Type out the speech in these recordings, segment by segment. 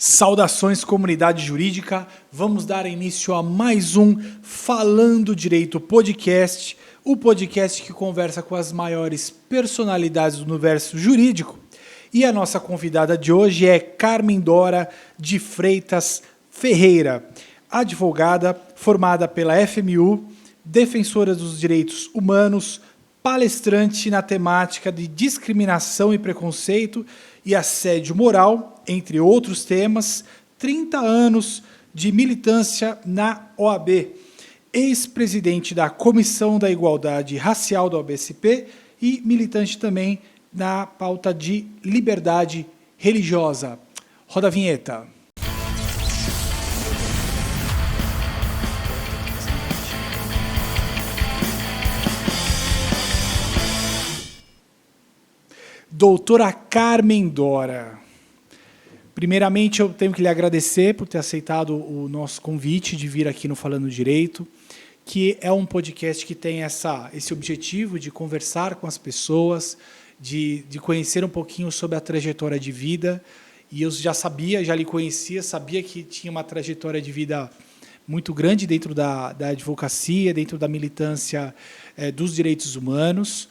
Saudações, comunidade jurídica. Vamos dar início a mais um Falando Direito Podcast, o podcast que conversa com as maiores personalidades do universo jurídico. E a nossa convidada de hoje é Carmen Dora de Freitas Ferreira, advogada formada pela FMU, defensora dos direitos humanos, palestrante na temática de discriminação e preconceito e assédio moral, entre outros temas, 30 anos de militância na OAB, ex-presidente da Comissão da Igualdade Racial da OAB-SP e militante também na pauta de liberdade religiosa. Roda a vinheta. Doutora Carmen Dora, primeiramente eu tenho que lhe agradecer por ter aceitado o nosso convite de vir aqui no Falando Direito, que é um podcast que tem esse objetivo de conversar com as pessoas, de conhecer um pouquinho sobre a trajetória de vida, e eu já lhe conhecia, sabia que tinha uma trajetória de vida muito grande dentro da advocacia, dentro da militância dos direitos humanos,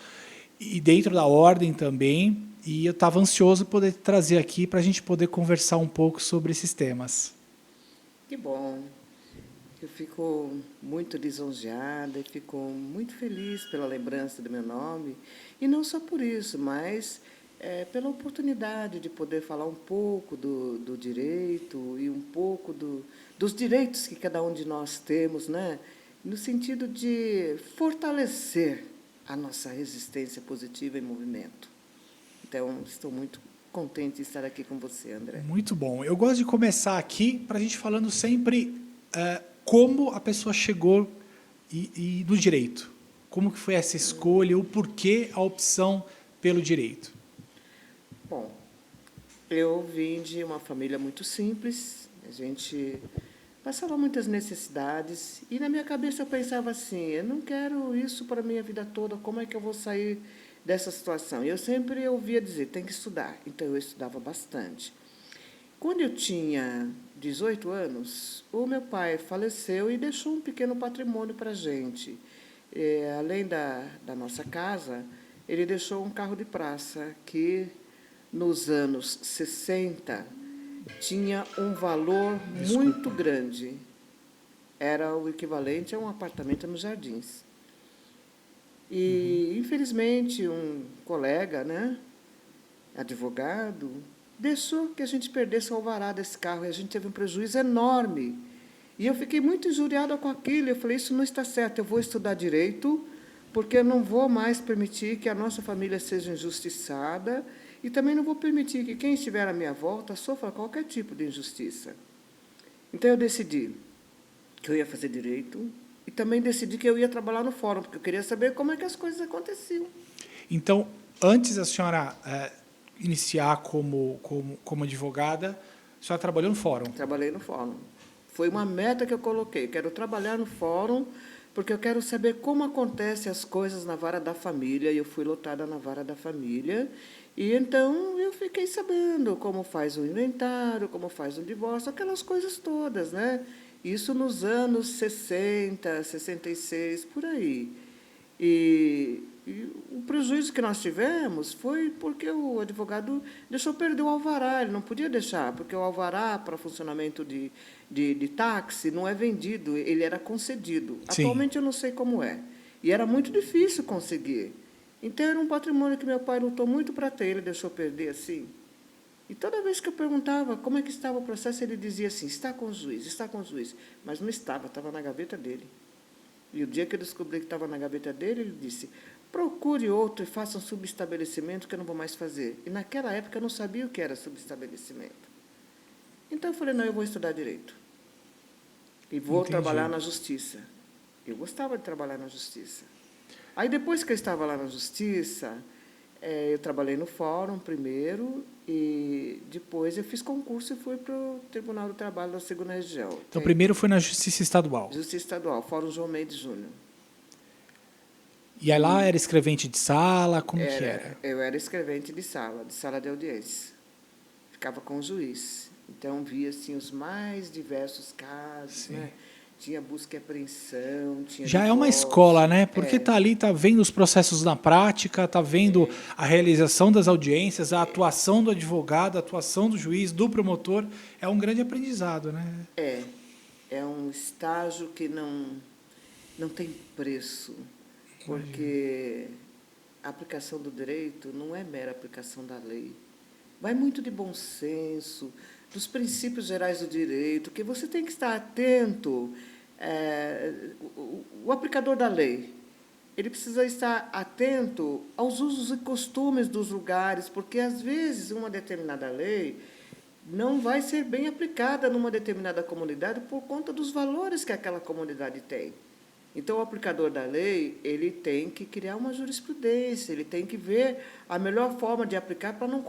e dentro da ordem também, e eu estava ansioso por poder trazer aqui para a gente poder conversar um pouco sobre esses temas. Que bom. Eu fico muito lisonjeada e fico muito feliz pela lembrança do meu nome, e não só por isso, mas pela oportunidade de poder falar um pouco do direito e um pouco dos direitos que cada um de nós temos, né? No sentido de fortalecer a nossa resistência positiva em movimento. Então, estou muito contente de estar aqui com você, André. Muito bom. Eu gosto de começar aqui para a gente falando sempre como a pessoa chegou no direito. Como que foi essa escolha, o porquê a opção pelo direito? Bom, eu vim de uma família muito simples, a gente passava muitas necessidades, e na minha cabeça eu pensava assim, eu não quero isso para a minha vida toda, como é que eu vou sair dessa situação? E eu sempre ouvia dizer, tem que estudar, então eu estudava bastante. Quando eu tinha 18 anos, o meu pai faleceu e deixou um pequeno patrimônio para a gente. Além da nossa casa, ele deixou um carro de praça que, nos anos 60, tinha um valor muito grande. Era o equivalente a um apartamento nos Jardins. E, infelizmente, um colega, né, advogado, deixou que a gente perdesse o alvará desse carro, e a gente teve um prejuízo enorme. E eu fiquei muito injuriada com aquilo. Eu falei, isso não está certo, eu vou estudar direito, porque eu não vou mais permitir que a nossa família seja injustiçada, e também não vou permitir que quem estiver à minha volta sofra qualquer tipo de injustiça. Então, eu decidi que eu ia fazer direito e também decidi que eu ia trabalhar no fórum, porque eu queria saber como é que as coisas aconteciam. Então, antes da senhora iniciar como advogada, a senhora trabalhou no fórum? Trabalhei no fórum. Foi uma meta que eu coloquei. Eu quero trabalhar no fórum porque eu quero saber como acontecem as coisas na vara da família. E eu fui lotada na vara da família. E, então, eu fiquei sabendo como faz o inventário, como faz o divórcio, aquelas coisas todas, né? Isso nos anos 60, 66, por aí. E o prejuízo que nós tivemos foi porque o advogado deixou perder o alvará. Ele não podia deixar, porque o alvará para funcionamento de táxi não é vendido, ele era concedido. Sim. Atualmente eu não sei como é. E era muito difícil conseguir. Então, era um patrimônio que meu pai lutou muito para ter, ele deixou perder assim. E toda vez que eu perguntava como é que estava o processo, ele dizia assim, está com o juiz, mas não estava na gaveta dele. E o dia que eu descobri que estava na gaveta dele, ele disse, procure outro e faça um subestabelecimento que eu não vou mais fazer. E naquela época eu não sabia o que era subestabelecimento. Então eu falei, não, eu vou estudar direito. E vou trabalhar na justiça. Eu gostava de trabalhar na justiça. Aí, depois que eu estava lá na justiça, eu trabalhei no fórum primeiro, e depois eu fiz concurso e fui para o Tribunal do Trabalho da 2ª Região. Então, primeiro foi na Justiça Estadual. Justiça Estadual, Fórum João Mendes Júnior. E aí lá era escrevente de sala, como que era? Eu era escrevente de sala de audiência. Ficava com o juiz. Então, via assim, os mais diversos casos, Sim. né? Tinha busca e apreensão, tinha Já é uma divórcio. escola, né? Porque É, tá ali, tá vendo os processos na prática, tá vendo a realização das audiências, a atuação do advogado, a atuação do juiz, do promotor. É um grande aprendizado, né? é um estágio que não tem preço, Imagino. porque a aplicação do direito não é mera aplicação da lei. Vai muito de bom senso, dos princípios gerais do direito, que você tem que estar atento. O aplicador da lei, ele precisa estar atento aos usos e costumes dos lugares, porque, às vezes, uma determinada lei não vai ser bem aplicada numa determinada comunidade por conta dos valores que aquela comunidade tem. Então, o aplicador da lei, ele tem que criar uma jurisprudência, ele tem que ver a melhor forma de aplicar para não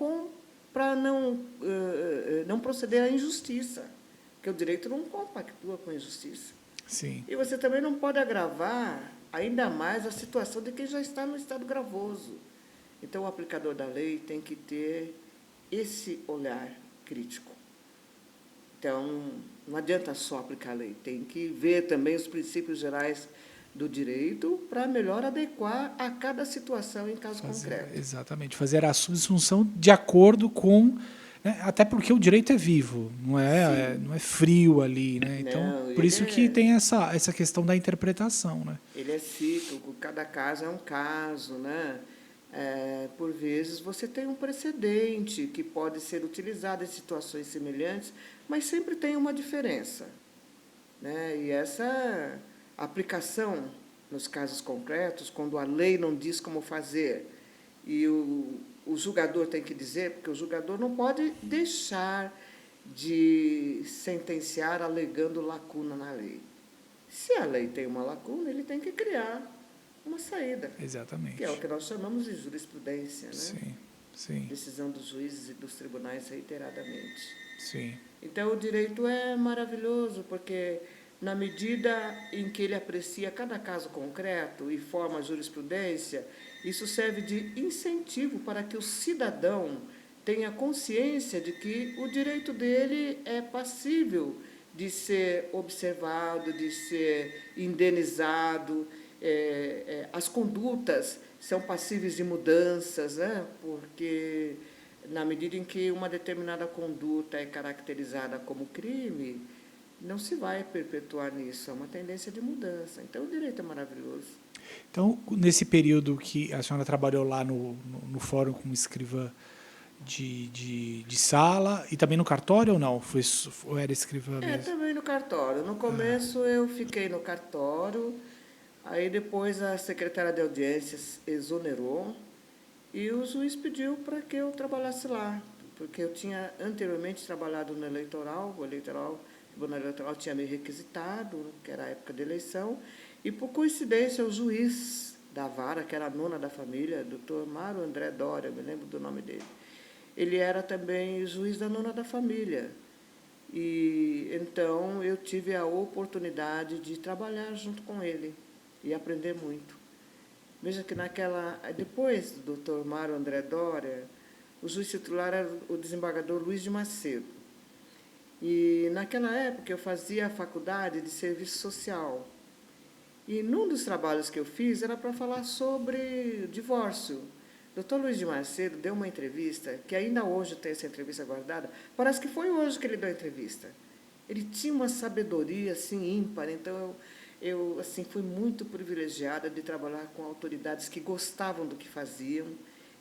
proceder à injustiça, porque o direito não compactua com a injustiça. Sim. E você também não pode agravar ainda mais a situação de quem já está no estado gravoso. Então, o aplicador da lei tem que ter esse olhar crítico. Então, não adianta só aplicar a lei, tem que ver também os princípios gerais do direito para melhor adequar a cada situação em caso concreto. Exatamente, fazer a subsunção de acordo com, né, até porque o direito é vivo, não é frio ali, né? Então, Não, por isso que tem essa questão da interpretação, né? ele é cíclico, cada caso é um caso, né? Por vezes você tem um precedente que pode ser utilizado em situações semelhantes, mas sempre tem uma diferença, né? E essa aplicação nos casos concretos, quando a lei não diz como fazer e o julgador tem que dizer, porque o julgador não pode deixar de sentenciar alegando lacuna na lei. Se a lei tem uma lacuna, ele tem que criar uma saída, Exatamente. que é o que nós chamamos de jurisprudência, né? Sim, sim. Decisão dos juízes e dos tribunais reiteradamente. Sim. Então, o direito é maravilhoso, porque, na medida em que ele aprecia cada caso concreto e forma a jurisprudência, isso serve de incentivo para que o cidadão tenha consciência de que o direito dele é passível de ser observado, de ser indenizado. As condutas são passíveis de mudanças, né? Porque, na medida em que uma determinada conduta é caracterizada como crime, não se vai perpetuar nisso, é uma tendência de mudança. Então, o direito é maravilhoso. Então, nesse período que a senhora trabalhou lá no fórum como escrivã de sala e também no cartório ou não? Ou era escrivã mesmo? Também no cartório. No começo eu fiquei no cartório, aí depois a secretária de audiências exonerou e o juiz pediu para que eu trabalhasse lá, porque eu tinha anteriormente trabalhado no eleitoral, o Tribunal Eleitoral tinha me requisitado, que era a época da eleição, e por coincidência o juiz da vara, que era a nona da família, doutor Mário André Doria, eu me lembro do nome dele, ele era também juiz da nona da família. E então eu tive a oportunidade de trabalhar junto com ele e aprender muito. Veja que depois do doutor Mário André Doria, o juiz titular era o desembargador Luiz de Macedo. E naquela época eu fazia a faculdade de serviço social. E num dos trabalhos que eu fiz era para falar sobre divórcio. O doutor Luiz de Macedo deu uma entrevista, que ainda hoje tem essa entrevista guardada, parece que foi hoje que ele deu a entrevista. Ele tinha uma sabedoria assim, ímpar, então eu assim, fui muito privilegiada de trabalhar com autoridades que gostavam do que faziam,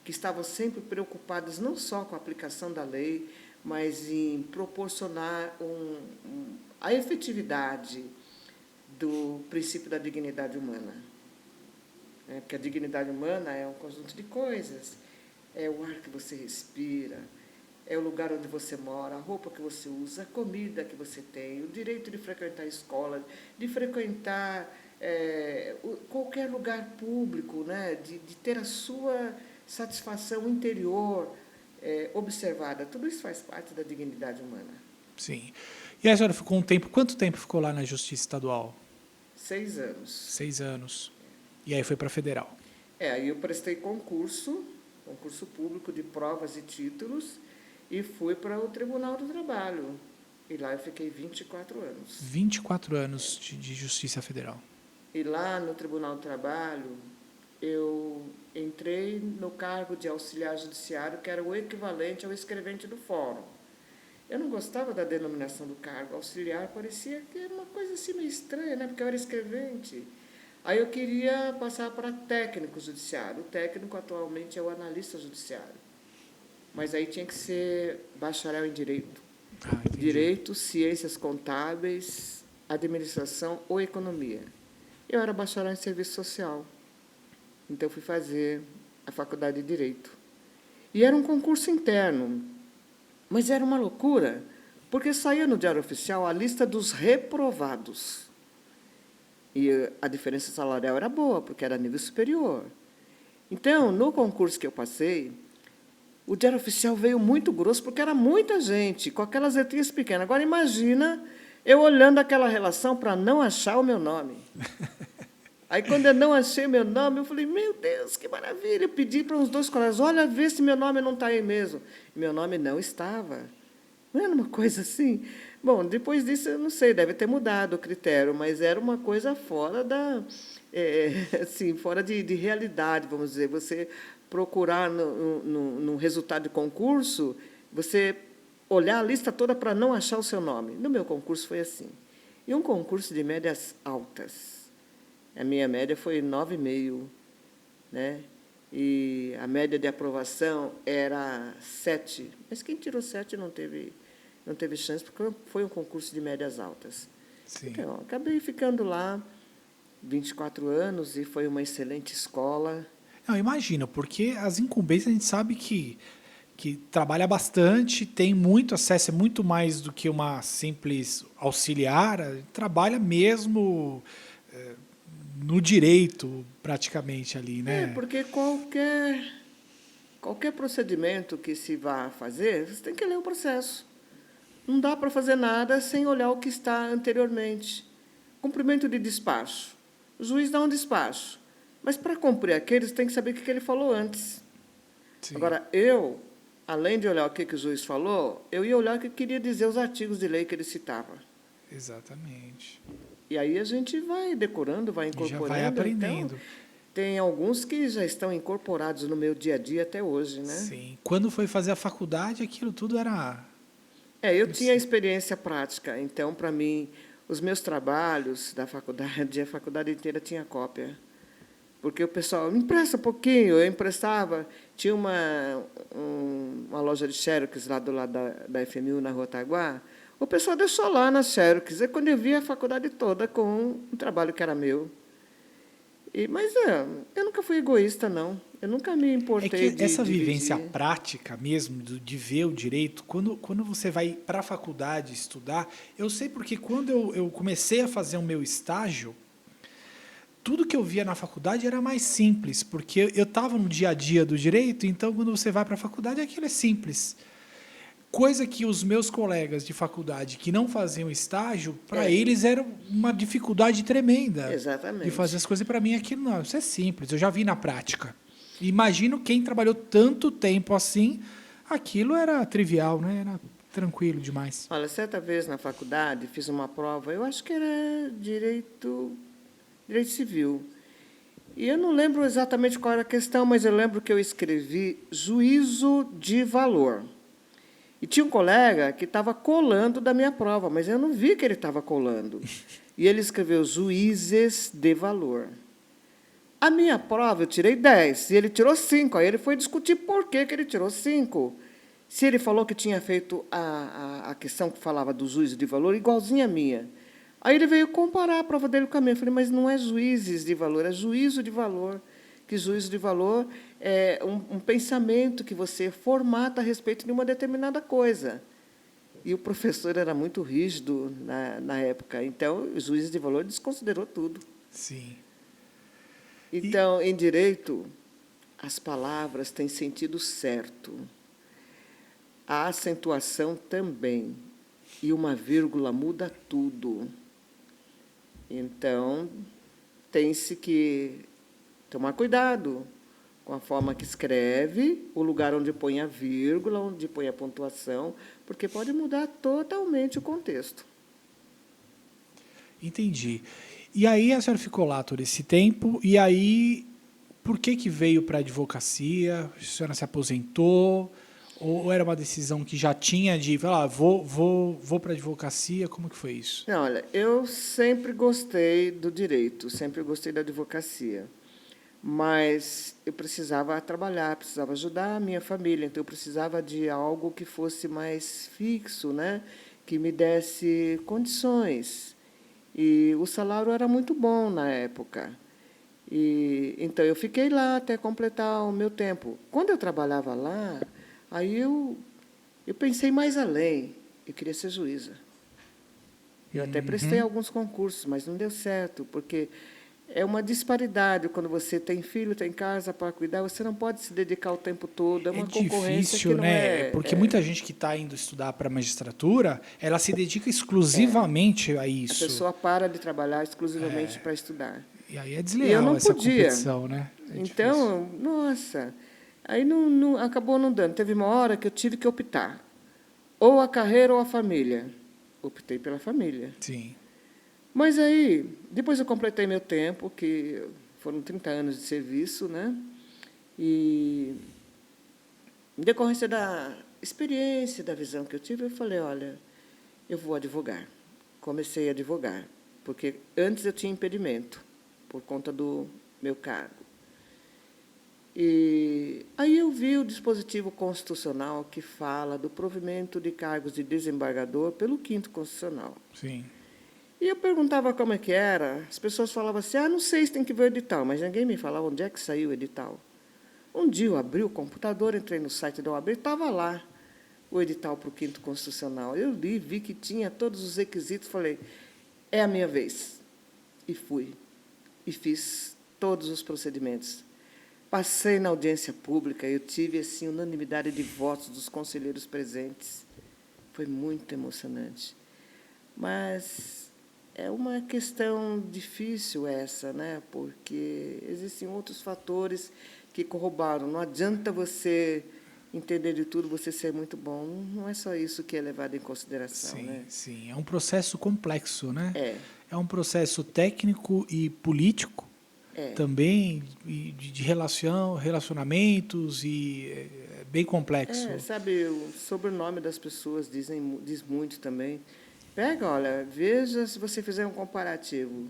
que estavam sempre preocupadas não só com a aplicação da lei, mas em proporcionar a efetividade do princípio da dignidade humana. Porque a dignidade humana é um conjunto de coisas. É o ar que você respira, é o lugar onde você mora, a roupa que você usa, a comida que você tem, o direito de frequentar a escola, de frequentar qualquer lugar público, né? de ter a sua satisfação interior observada. Tudo isso faz parte da dignidade humana. Sim. E a senhora ficou quanto tempo ficou lá na Justiça Estadual? 6 anos. 6 anos. E aí foi para a Federal. Aí eu prestei concurso público de provas e títulos, e fui para o Tribunal do Trabalho. E lá eu fiquei 24 anos. 24 anos de Justiça Federal. E lá no Tribunal do Trabalho, eu entrei no cargo de auxiliar judiciário, que era o equivalente ao escrevente do fórum. Eu não gostava da denominação do cargo. Auxiliar parecia que era uma coisa assim meio estranha, né? Porque eu era escrevente. Aí eu queria passar para técnico judiciário. O técnico atualmente é o analista judiciário. Mas aí tinha que ser bacharel em Direito. Entendi. Direito, Ciências Contábeis, Administração ou Economia. Eu era bacharel em Serviço Social. Então, eu fui fazer a faculdade de Direito. E era um concurso interno. Mas era uma loucura, porque saía no Diário Oficial a lista dos reprovados. E a diferença salarial era boa, porque era nível superior. Então, no concurso que eu passei, o Diário Oficial veio muito grosso, porque era muita gente, com aquelas letrinhas pequenas. Agora, imagina eu olhando aquela relação para não achar o meu nome. Aí, quando eu não achei meu nome, eu falei, meu Deus, que maravilha. Eu pedi para uns 2 colegas, olha, vê se meu nome não está aí mesmo. E meu nome não estava. Não era uma coisa assim? Bom, depois disso, eu não sei, deve ter mudado o critério, mas era uma coisa fora da... assim, fora de realidade, vamos dizer. Você procurar no resultado de concurso, você olhar a lista toda para não achar o seu nome. No meu concurso foi assim. E um concurso de médias altas. A minha média foi 9,5, né? E a média de aprovação era 7. Mas quem tirou 7 não teve chance, porque foi um concurso de médias altas. Sim. Então, acabei ficando lá 24 anos e foi uma excelente escola. Não, imagina, porque as incumbências a gente sabe que trabalha bastante, tem muito acesso, é muito mais do que uma simples auxiliar, trabalha mesmo no direito, praticamente, ali, né? Porque qualquer procedimento que se vá fazer, você tem que ler o processo. Não dá para fazer nada sem olhar o que está anteriormente. Cumprimento de despacho. O juiz dá um despacho. Mas, para cumprir aquele, você tem que saber o que ele falou antes. Sim. Agora, além de olhar o que o juiz falou, eu ia olhar o que queria dizer os artigos de lei que ele citava. Exatamente. E aí a gente vai decorando, vai incorporando. Já vai aprendendo. Então, tem alguns que já estão incorporados no meu dia a dia até hoje, né? Sim. Quando foi fazer a faculdade, aquilo tudo era... Eu tinha experiência prática. Então, para mim, os meus trabalhos da faculdade, a faculdade inteira tinha cópia. Porque o pessoal, me empresta um pouquinho, eu emprestava. Tinha uma loja de xerox lá do lado da FMU, na Rua Taguá. O pessoal deixou lá na xerox. E quando eu vi a faculdade toda com um trabalho que era meu. Mas eu nunca fui egoísta, não. Eu nunca me importei que essa vivência dividir. prática mesmo, de ver o direito, quando você vai para a faculdade estudar, eu sei porque quando eu comecei a fazer o meu estágio, tudo que eu via na faculdade era mais simples, porque eu estava no dia a dia do direito, então quando você vai para a faculdade, aquilo é simples. Coisa que os meus colegas de faculdade que não faziam estágio, para eles era uma dificuldade tremenda. Exatamente. De fazer as coisas. Para mim, aquilo não, isso é simples, eu já vi na prática. Imagino quem trabalhou tanto tempo assim, aquilo era trivial, né? Era tranquilo demais. Olha, certa vez na faculdade, fiz uma prova, eu acho que era direito civil. E eu não lembro exatamente qual era a questão, mas eu lembro que eu escrevi juízo de valor. E tinha um colega que estava colando da minha prova, mas eu não vi que ele estava colando. E ele escreveu juízes de valor. A minha prova eu tirei 10, e ele tirou 5. Aí ele foi discutir por que ele tirou 5. Se ele falou que tinha feito a questão que falava do juízo de valor igualzinha a minha. Aí ele veio comparar a prova dele com a minha. Eu falei, mas não é juízes de valor, é juízo de valor. Que juízo de valor é um pensamento que você formata a respeito de uma determinada coisa. E o professor era muito rígido na época, então o juiz de valor desconsiderou tudo. Sim. Então, em direito, as palavras têm sentido certo. A acentuação também. E uma vírgula muda tudo. Então, tem-se que tomar cuidado com a forma que escreve, o lugar onde põe a vírgula, onde põe a pontuação, porque pode mudar totalmente o contexto. Entendi. E aí a senhora ficou lá todo esse tempo, e aí por que veio para a advocacia? A senhora se aposentou? Ou era uma decisão que já tinha de, falar, vou para a advocacia? Como que foi isso? Não, olha, eu sempre gostei do direito, sempre gostei da advocacia, mas eu precisava trabalhar, precisava ajudar a minha família, então eu precisava de algo que fosse mais fixo, né? Que me desse condições. E o salário era muito bom na época. Então, eu fiquei lá até completar o meu tempo. Quando eu trabalhava lá, aí eu pensei mais além. Eu queria ser juíza. Eu até prestei alguns concursos, mas não deu certo, porque é uma disparidade. Quando você tem filho, tem casa para cuidar, você não pode se dedicar o tempo todo. É uma concorrência difícil, que não né? Porque muita gente que está indo estudar para a magistratura, ela se dedica exclusivamente a A isso. pessoa para de trabalhar exclusivamente para estudar. E aí é E eu desleal não essa podia. competição, né? É difícil. Então, nossa, aí acabou não dando. Teve uma hora que eu tive que optar. Ou a carreira ou a família. Optei pela família. Sim. Mas aí, depois eu completei meu tempo, que foram 30 anos de serviço, né? E, em decorrência da experiência, da visão que eu tive, eu falei, olha, eu vou advogar. Comecei a advogar, porque antes eu tinha impedimento, por conta do meu cargo. E aí eu vi o dispositivo constitucional que fala do provimento de cargos de desembargador pelo 5º Constitucional. Sim. E eu perguntava como é que era, as pessoas falavam assim, não sei se tem que ver o edital, mas ninguém me falava onde é que saiu o edital. Um dia eu abri o computador, entrei no site da OAB, estava lá o edital para o 5º Constitucional. Eu li, vi que tinha todos os requisitos, falei, é a minha vez. E fui. E fiz todos os procedimentos. Passei na audiência pública, eu tive assim unanimidade de votos dos conselheiros presentes. Foi muito emocionante. Mas é uma questão difícil essa, né? Porque existem outros fatores que corroboram. Não adianta você entender de tudo, você ser muito bom. Não é só isso que é levado em consideração, Sim, né? sim. É um processo complexo, né? É. É um processo técnico e político também, e de relacionamentos, e é bem complexo. Sabe, o sobrenome das pessoas diz muito também. Pega, olha, veja, se você fizer um comparativo,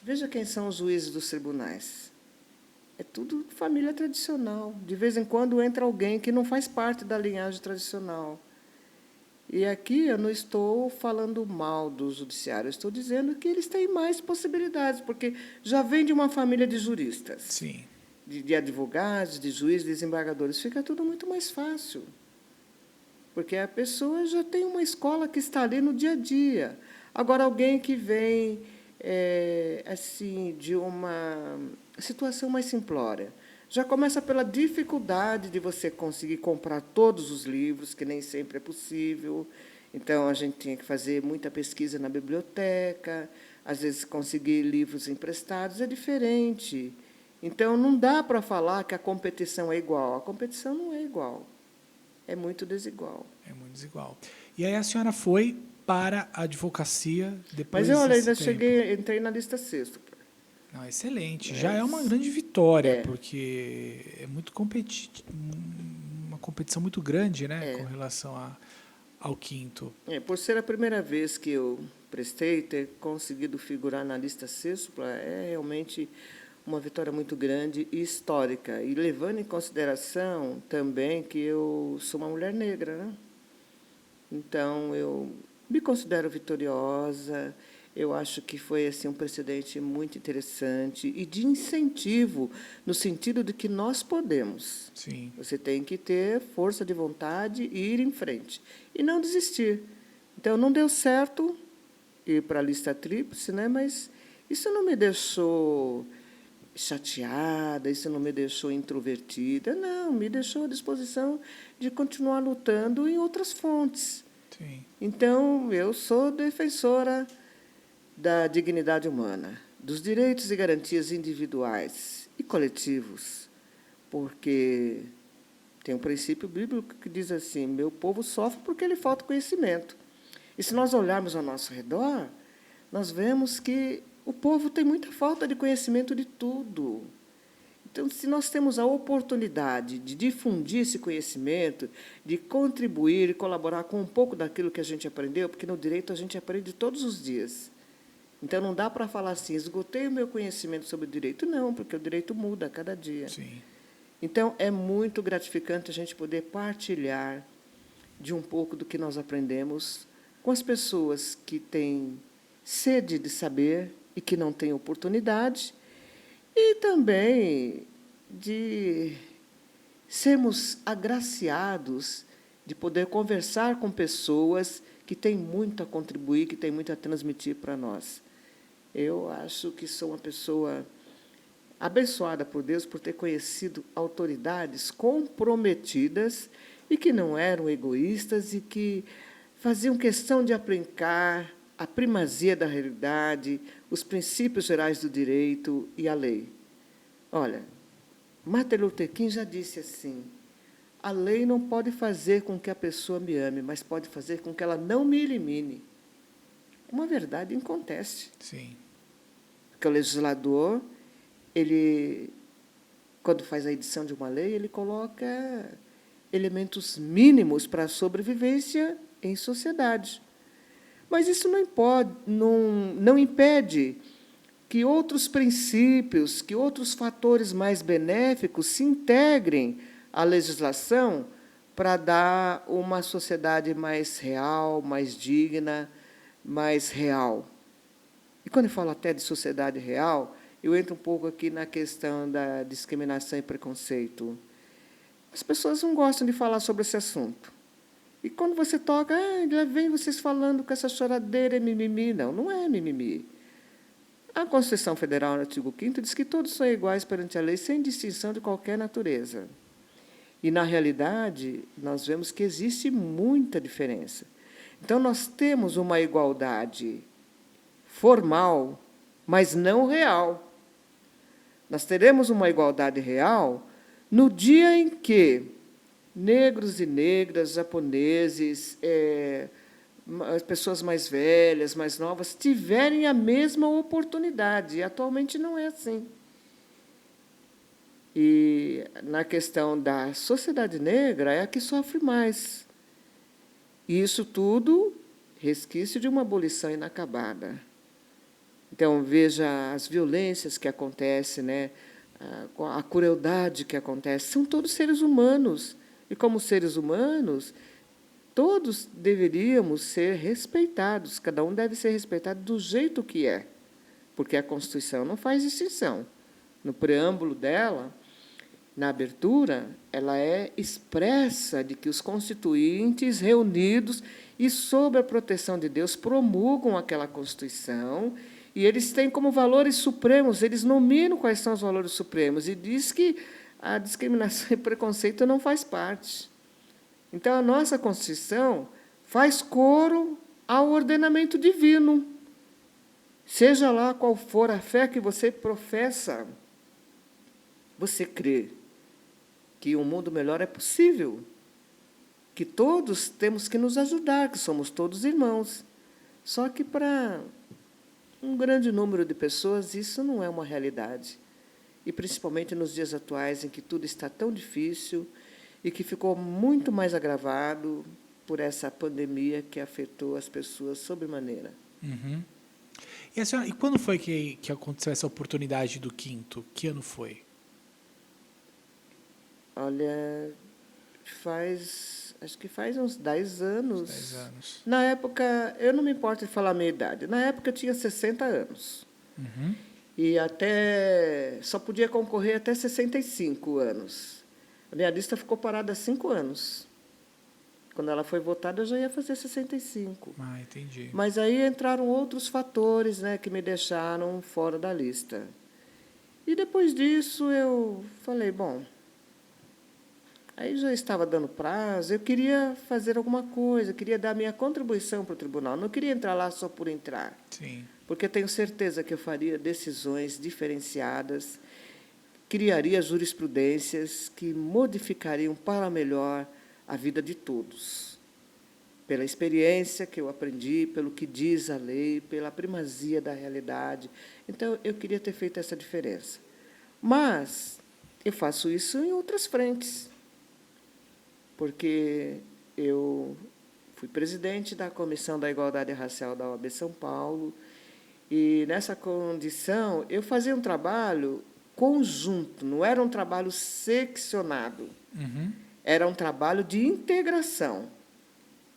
veja quem são os juízes dos tribunais. É tudo família tradicional. De vez em quando entra alguém que não faz parte da linhagem tradicional. E aqui eu não estou falando mal do judiciário, eu estou dizendo que eles têm mais possibilidades, porque já vem de uma família de juristas, Sim. de advogados, de juízes, de desembargadores. Fica tudo muito mais fácil, porque a pessoa já tem uma escola que está ali no dia a dia. Agora, alguém que vem assim de uma situação mais simplória, já começa pela dificuldade de você conseguir comprar todos os livros, que nem sempre é possível. Então, a gente tinha que fazer muita pesquisa na biblioteca, às vezes conseguir livros emprestados é diferente. Então, não dá para falar que a competição é igual. A competição não é igual. É muito desigual. É muito desigual. E aí a senhora foi para a advocacia depois Mas eu, olha, desse ainda tempo. entrei na lista sexta. Não, excelente. Já é uma grande vitória, É. porque é muito uma competição muito grande, né, com relação ao 5º. Por ser a primeira vez que eu prestei, ter conseguido figurar na lista sexta é realmente uma vitória muito grande e histórica. E levando em consideração também que eu sou uma mulher negra, né? Então, eu me considero vitoriosa. Eu acho que foi assim um precedente muito interessante e de incentivo, no sentido de que nós podemos. Sim. Você tem que ter força de vontade e ir em frente. E não desistir. Então, não deu certo ir para a lista tríplice, né? Mas isso não me deixou chateada, isso não me deixou introvertida. Não, me deixou à disposição de continuar lutando em outras fontes. Sim. Então, eu sou defensora da dignidade humana, dos direitos e garantias individuais e coletivos, porque tem um princípio bíblico que diz assim: meu povo sofre porque lhe falta conhecimento. E se nós olharmos ao nosso redor, nós vemos que o povo tem muita falta de conhecimento de tudo. Então, se nós temos a oportunidade de difundir esse conhecimento, de contribuir e colaborar com um pouco daquilo que a gente aprendeu, porque no direito a gente aprende todos os dias. Então, não dá para falar assim, esgotei o meu conhecimento sobre o direito. Não, porque o direito muda a cada dia. Sim. Então, é muito gratificante a gente poder partilhar de um pouco do que nós aprendemos com as pessoas que têm sede de saber e que não têm oportunidade, e também de sermos agraciados de poder conversar com pessoas que têm muito a contribuir, que têm muito a transmitir para nós. Eu acho que sou uma pessoa abençoada por Deus por ter conhecido autoridades comprometidas e que não eram egoístas e que faziam questão de aplicar a primazia da realidade, os princípios gerais do direito e a lei. Olha, Martin Luther King já disse assim: a lei não pode fazer com que a pessoa me ame, mas pode fazer com que ela não me elimine. Uma verdade inconteste. Sim. Porque o legislador, ele, quando faz a edição de uma lei, ele coloca elementos mínimos para a sobrevivência em sociedade. Mas isso não impede que outros princípios, que outros fatores mais benéficos se integrem à legislação para dar uma sociedade mais real, mais digna, mais real. E quando eu falo até de sociedade real, eu entro um pouco aqui na questão da discriminação e preconceito. As pessoas não gostam de falar sobre esse assunto. E quando você toca, já vem vocês falando com essa choradeira, é mimimi. Não, não é mimimi. A Constituição Federal, no artigo 5º, diz que todos são iguais perante a lei, sem distinção de qualquer natureza. E, na realidade, nós vemos que existe muita diferença. Então, nós temos uma igualdade formal, mas não real. Nós teremos uma igualdade real no dia em que negros e negras, japoneses, as pessoas mais velhas, mais novas, tiverem a mesma oportunidade. E, atualmente, não é assim. E, na questão da sociedade negra, é a que sofre mais. E isso tudo resquício de uma abolição inacabada. Então, veja as violências que acontecem, né? A crueldade que acontece. São todos seres humanos. E, como seres humanos, todos deveríamos ser respeitados. Cada um deve ser respeitado do jeito que é, porque a Constituição não faz distinção. No preâmbulo dela, na abertura, ela é expressa de que os constituintes reunidos e sob a proteção de Deus promulgam aquela Constituição e eles têm como valores supremos, eles nominam quais são os valores supremos e diz que a discriminação e preconceito não faz parte. Então, a nossa Constituição faz coro ao ordenamento divino. Seja lá qual for a fé que você professa, você crê que um mundo melhor é possível, que todos temos que nos ajudar, que somos todos irmãos. Só que, para um grande número de pessoas, isso não é uma realidade. E, principalmente nos dias atuais, em que tudo está tão difícil e que ficou muito mais agravado por essa pandemia que afetou as pessoas sobremaneira. Uhum. E quando foi que aconteceu essa oportunidade do quinto? Que ano foi? Olha, acho que faz uns 10 anos. 10 anos. Na época, eu não me importo de falar a minha idade. Na época, eu tinha 60 anos. Uhum. E só podia concorrer até 65 anos. A minha lista ficou parada há 5 anos. Quando ela foi votada, eu já ia fazer 65. Ah, entendi. Mas aí entraram outros fatores, né, que me deixaram fora da lista. E, depois disso, eu falei, bom, aí já estava dando prazo, eu queria fazer alguma coisa, queria dar minha contribuição para o tribunal, não queria entrar lá só por entrar. Sim. Porque tenho certeza que eu faria decisões diferenciadas, criaria jurisprudências que modificariam para melhor a vida de todos, pela experiência que eu aprendi, pelo que diz a lei, pela primazia da realidade. Então, eu queria ter feito essa diferença. Mas eu faço isso em outras frentes, porque eu fui presidente da Comissão da Igualdade Racial da OAB São Paulo, e, nessa condição, eu fazia um trabalho conjunto, não era um trabalho seccionado, era um trabalho de integração,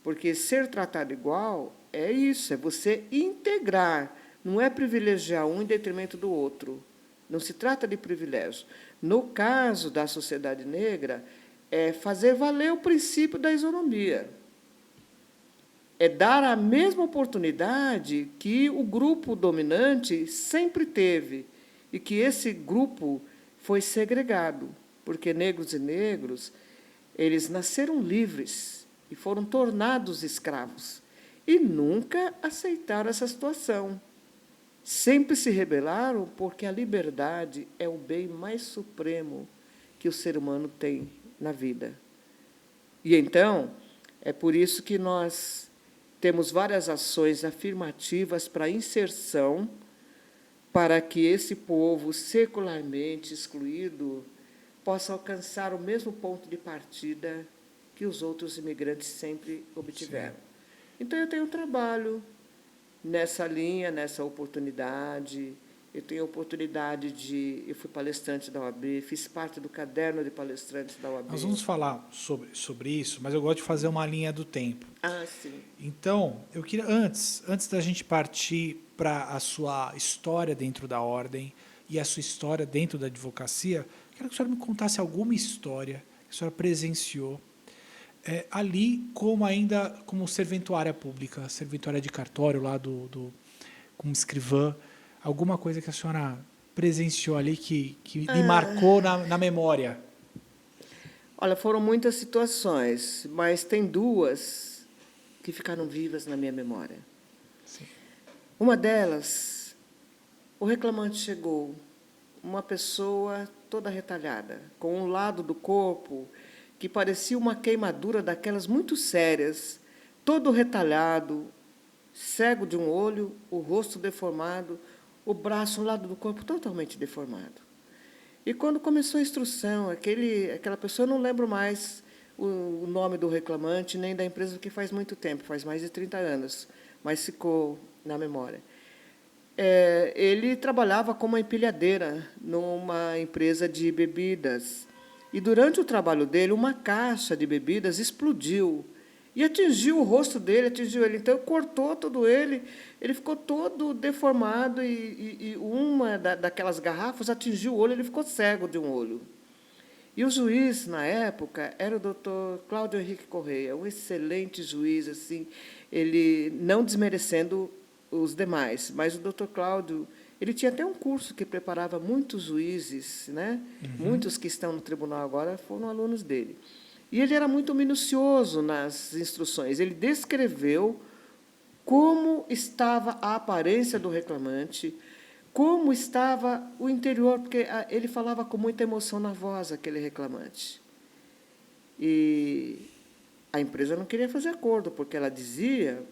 porque ser tratado igual é isso, é você integrar, não é privilegiar um em detrimento do outro, não se trata de privilégio. No caso da sociedade negra, é fazer valer o princípio da isonomia, é dar a mesma oportunidade que o grupo dominante sempre teve, e que esse grupo foi segregado, porque negros e negros, eles nasceram livres e foram tornados escravos, e nunca aceitaram essa situação. Sempre se rebelaram, porque a liberdade é o bem mais supremo que o ser humano tem na vida. E, então, é por isso que nós temos várias ações afirmativas para a inserção, para que esse povo secularmente excluído possa alcançar o mesmo ponto de partida que os outros imigrantes sempre obtiveram. Sim. Então, eu tenho trabalho nessa linha, nessa oportunidade. Eu tenho a oportunidade de... Eu fui palestrante da OAB, fiz parte do caderno de palestrantes da OAB. Nós vamos falar sobre isso, mas eu gosto de fazer uma linha do tempo. Ah, sim. Então, eu queria, antes da gente partir para a sua história dentro da ordem e a sua história dentro da advocacia, quero que a senhora me contasse alguma história que a senhora presenciou ali, como serventuária pública, serventuária de cartório, lá como escrivã, alguma coisa que a senhora presenciou ali que lhe marcou na memória. Olha, foram muitas situações, mas tem duas que ficaram vivas na minha memória. Sim. Uma delas, o reclamante chegou, uma pessoa toda retalhada, com um lado do corpo que parecia uma queimadura daquelas muito sérias, todo retalhado, cego de um olho, o rosto deformado, o braço, um lado do corpo totalmente deformado. E, quando começou a instrução, aquela pessoa, eu não lembro mais o nome do reclamante, nem da empresa, porque faz muito tempo, faz mais de 30 anos, mas ficou na memória. Ele trabalhava como empilhadeira numa empresa de bebidas. E, durante o trabalho dele, uma caixa de bebidas explodiu e atingiu o rosto dele, atingiu ele. Então, cortou todo ele ficou todo deformado, e uma daquelas garrafas atingiu o olho, ele ficou cego de um olho. E o juiz, na época, era o doutor Cláudio Henrique Correia, um excelente juiz, assim, ele, não desmerecendo os demais, mas o doutor Cláudio, ele tinha até um curso que preparava muitos juízes, né? Muitos que estão no tribunal agora foram alunos dele. E ele era muito minucioso nas instruções. Ele descreveu como estava a aparência do reclamante, como estava o interior, porque ele falava com muita emoção na voz, aquele reclamante. E a empresa não queria fazer acordo, porque ela dizia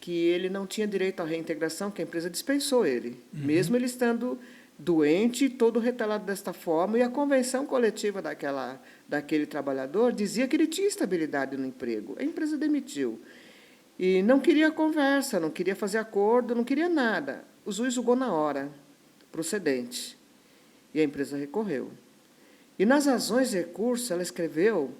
que ele não tinha direito à reintegração, que a empresa dispensou ele, mesmo ele estando doente, todo retalhado desta forma, e a convenção coletiva daquele trabalhador dizia que ele tinha estabilidade no emprego. A empresa demitiu. E não queria conversa, não queria fazer acordo, não queria nada. O juiz julgou na hora, procedente, e a empresa recorreu. E, nas razões de recurso, ela escreveu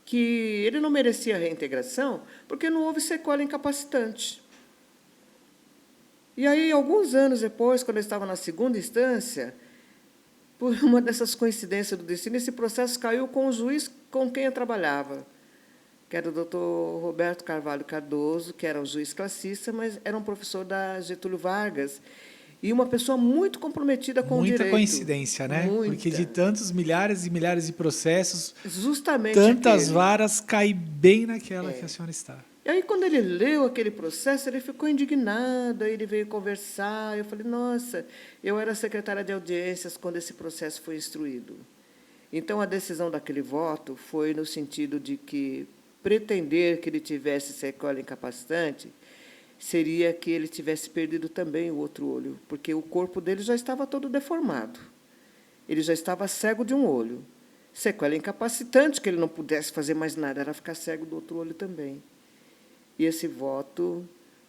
que ele não merecia reintegração porque não houve sequela incapacitante. E aí, alguns anos depois, quando eu estava na segunda instância, por uma dessas coincidências do destino, esse processo caiu com o juiz com quem eu trabalhava, que era o doutor Roberto Carvalho Cardoso, que era um juiz classista, mas era um professor da Getúlio Vargas, e uma pessoa muito comprometida com o direito. Muita coincidência, né? Muita. Porque de tantos milhares e milhares de processos, justamente tantas aquele. varas, cai bem naquela que a senhora está. E aí, quando ele leu aquele processo, ele ficou indignado, aí ele veio conversar. Eu falei, nossa, eu era secretária de audiências quando esse processo foi instruído. Então, a decisão daquele voto foi no sentido de que pretender que ele tivesse sequela incapacitante seria que ele tivesse perdido também o outro olho, porque o corpo dele já estava todo deformado. Ele já estava cego de um olho. Sequela incapacitante, que ele não pudesse fazer mais nada, era ficar cego do outro olho também. E esse voto,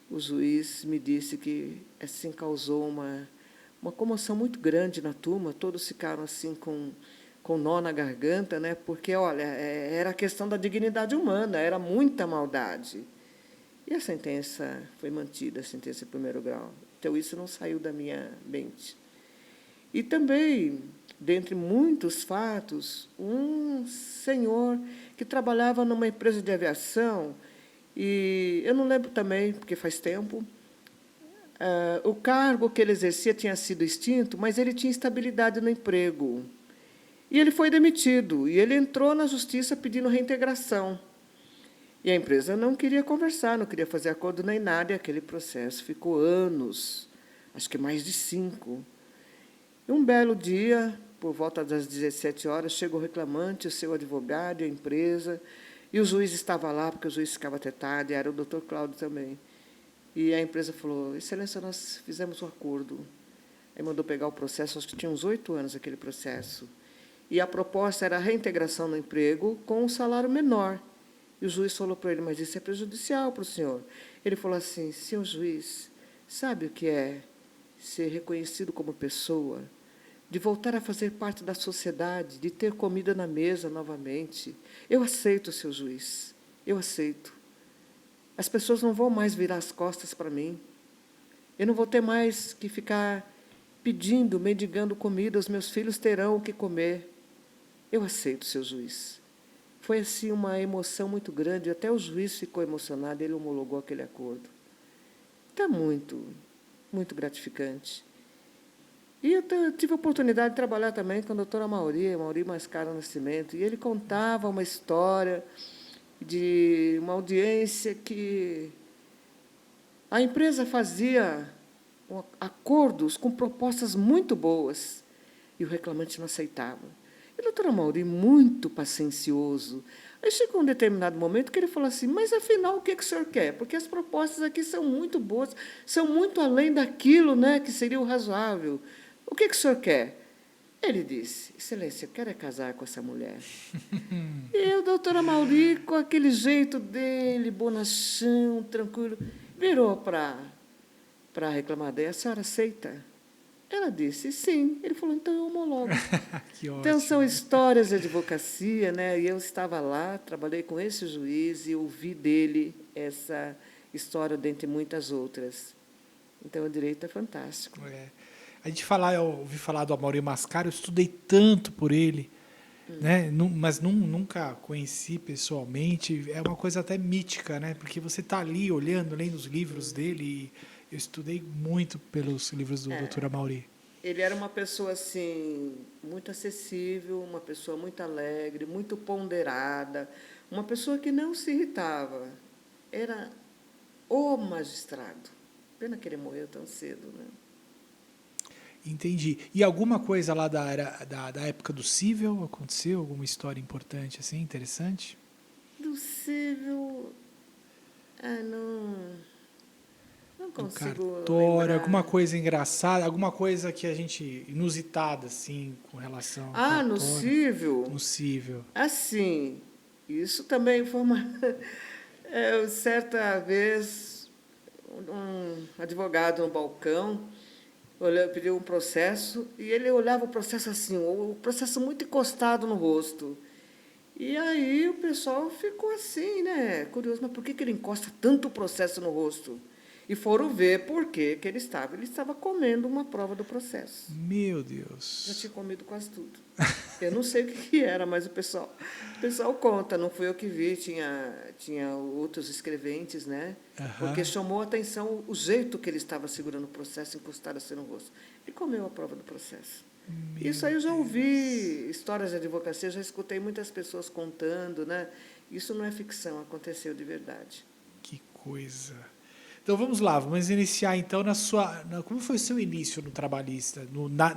o juiz me disse que assim causou uma comoção muito grande na turma, todos ficaram assim com nó na garganta, né? Porque, olha, era a questão da dignidade humana, era muita maldade. E a sentença foi mantida, a sentença de primeiro grau. Então, isso não saiu da minha mente. E também, dentre muitos fatos, um senhor que trabalhava numa empresa de aviação, e eu não lembro também, porque faz tempo, o cargo que ele exercia tinha sido extinto, mas ele tinha estabilidade no emprego. E ele foi demitido, e ele entrou na justiça pedindo reintegração. E a empresa não queria conversar, não queria fazer acordo nem nada, e aquele processo ficou anos, acho que mais de 5. E um belo dia, por volta das 17 horas, chega o reclamante, o seu advogado, a empresa, e o juiz estava lá, porque o juiz ficava até tarde, era o doutor Cláudio também. E a empresa falou, excelência, nós fizemos um acordo. Aí mandou pegar o processo, acho que tinha uns 8 anos aquele processo. E a proposta era a reintegração no emprego com um salário menor. E o juiz falou para ele, mas isso é prejudicial para o senhor. Ele falou assim, senhor juiz, sabe o que é ser reconhecido como pessoa, de voltar a fazer parte da sociedade, de ter comida na mesa novamente? Eu aceito, seu juiz, eu aceito. As pessoas não vão mais virar as costas para mim. Eu não vou ter mais que ficar pedindo, mendigando comida, os meus filhos terão o que comer. Eu aceito, seu juiz. Foi assim uma emoção muito grande, até o juiz ficou emocionado, ele homologou aquele acordo. Está muito, muito gratificante. E eu tive a oportunidade de trabalhar também com a doutora Mauri Mascaro Nascimento, e ele contava uma história de uma audiência que a empresa fazia acordos com propostas muito boas, e o reclamante não aceitava. E o doutor Mauri, muito paciencioso, aí chegou um determinado momento que ele falou assim, mas, afinal, o que o senhor quer? Porque as propostas aqui são muito boas, são muito além daquilo, né, que seria o razoável. O que o senhor quer? Ele disse, excelência, eu quero é casar com essa mulher. E o doutor Mauri, com aquele jeito dele, bonachão, tranquilo, virou para a reclamada, a senhora aceita? Ela disse, sim. Ele falou, então eu homologo. Que ótimo. Então, são histórias de advocacia, né? E eu estava lá, trabalhei com esse juiz e ouvi dele essa história, dentre muitas outras. Então, o direito é fantástico. A gente eu ouvi falar do Amaury Mascaro, eu estudei tanto por ele, né? Mas nunca conheci pessoalmente. É uma coisa até mítica, né? Porque você está ali olhando, lendo os livros dele, e eu estudei muito pelos livros do Dr. Amaury. Ele era uma pessoa assim muito acessível, uma pessoa muito alegre, muito ponderada, uma pessoa que não se irritava. Era o magistrado. Pena que ele morreu tão cedo, né? Entendi. E alguma coisa lá da época do cível aconteceu? Alguma história importante, assim, interessante? Do cível, não consigo cartório, lembrar. alguma coisa engraçada, alguma coisa que a gente inusitada, assim, com relação ao cartório. No cível? No cível. Assim, isso também foi uma... certa vez, um advogado no balcão pediu um processo e ele olhava o processo assim, o processo muito encostado no rosto. E aí o pessoal ficou assim, né, curioso, mas por que ele encosta tanto o processo no rosto? E foram ver por que ele estava comendo uma prova do processo. Meu Deus. Já tinha comido quase tudo. Eu não sei o que era, mas o pessoal conta, não fui eu que vi, tinha outros escreventes, né? Porque chamou a atenção o jeito que ele estava segurando o processo, encostado assim no rosto. Ele comeu a prova do processo. Isso aí eu já ouvi histórias de advocacia, já escutei muitas pessoas contando, né? Isso não é ficção, aconteceu de verdade. Que coisa. Então vamos lá, vamos iniciar então como foi o seu início no trabalhista,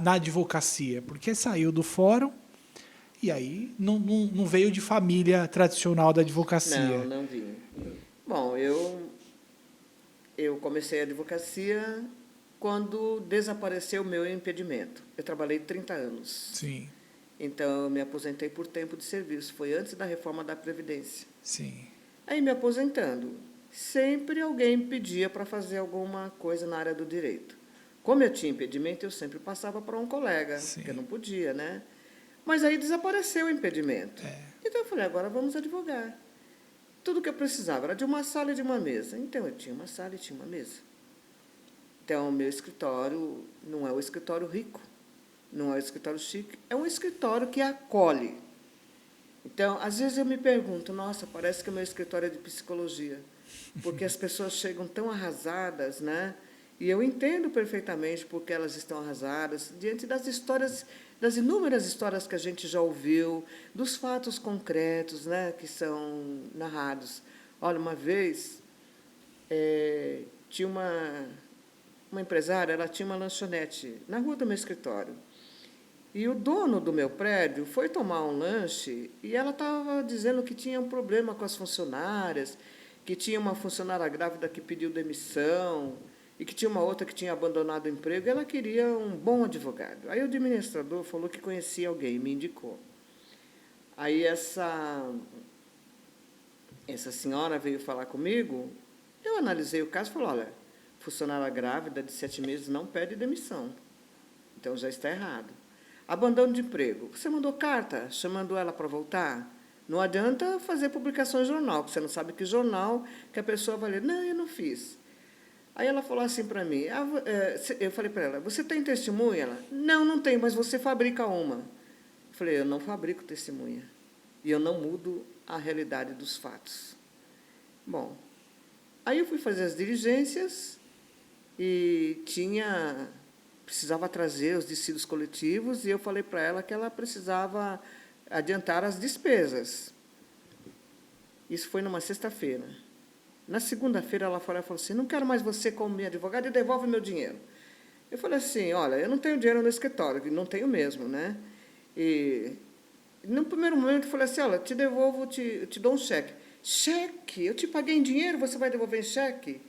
na advocacia? Porque saiu do fórum e aí não veio de família tradicional da Não, advocacia. não vim. Bom, eu comecei a advocacia quando desapareceu o meu impedimento. Eu trabalhei 30 anos. Sim, Então, eu me aposentei por tempo de serviço. Foi antes da reforma da Previdência. sim, Aí, me aposentando, sempre alguém pedia para fazer alguma coisa na área do direito. Como eu tinha impedimento, eu sempre passava para um colega, sim. porque eu não podia, né? Mas aí desapareceu o impedimento. Então, eu falei, agora vamos advogar. Tudo que eu precisava era de uma sala e de uma mesa. Então, eu tinha uma sala e tinha uma mesa. Então, o meu escritório não é o escritório rico, não é o escritório chique, é um escritório que acolhe. Então, às vezes eu me pergunto, nossa, parece que o meu escritório é de psicologia, porque as pessoas chegam tão arrasadas, né? E eu entendo perfeitamente porque elas estão arrasadas, diante das histórias, das inúmeras histórias que a gente já ouviu, dos fatos concretos, né, que são narrados. Olha, uma vez, tinha uma empresária, ela tinha uma lanchonete na rua do meu escritório. E o dono do meu prédio foi tomar um lanche e ela estava dizendo que tinha um problema com as funcionárias, que tinha uma funcionária grávida que pediu demissão e que tinha uma outra que tinha abandonado o emprego. E ela queria um bom advogado. Aí o administrador falou que conhecia alguém, me indicou. Aí essa senhora veio falar comigo, eu analisei o caso e falei, olha, funcionária grávida de 7 meses não pede demissão. Então já está errado. Abandono de emprego. Você mandou carta chamando ela para voltar? Não adianta fazer publicação em jornal, porque você não sabe que jornal que a pessoa vai ler. Não, eu não fiz. Aí ela falou assim para mim, eu falei para ela, você tem testemunha? Ela, não, não tem, mas você fabrica uma. Eu falei, eu não fabrico testemunha. E eu não mudo a realidade dos fatos. Bom, aí eu fui fazer as diligências e precisava trazer os dissídios coletivos e eu falei para ela que ela precisava adiantar as despesas. Isso foi numa sexta-feira. Na segunda-feira ela falou assim, não quero mais você como minha advogada e devolve meu dinheiro. Eu falei assim, olha, eu não tenho dinheiro no escritório, não tenho mesmo, né? E no primeiro momento eu falei assim, olha, te devolvo, te dou um cheque. Cheque? Eu te paguei em dinheiro, você vai devolver em cheque?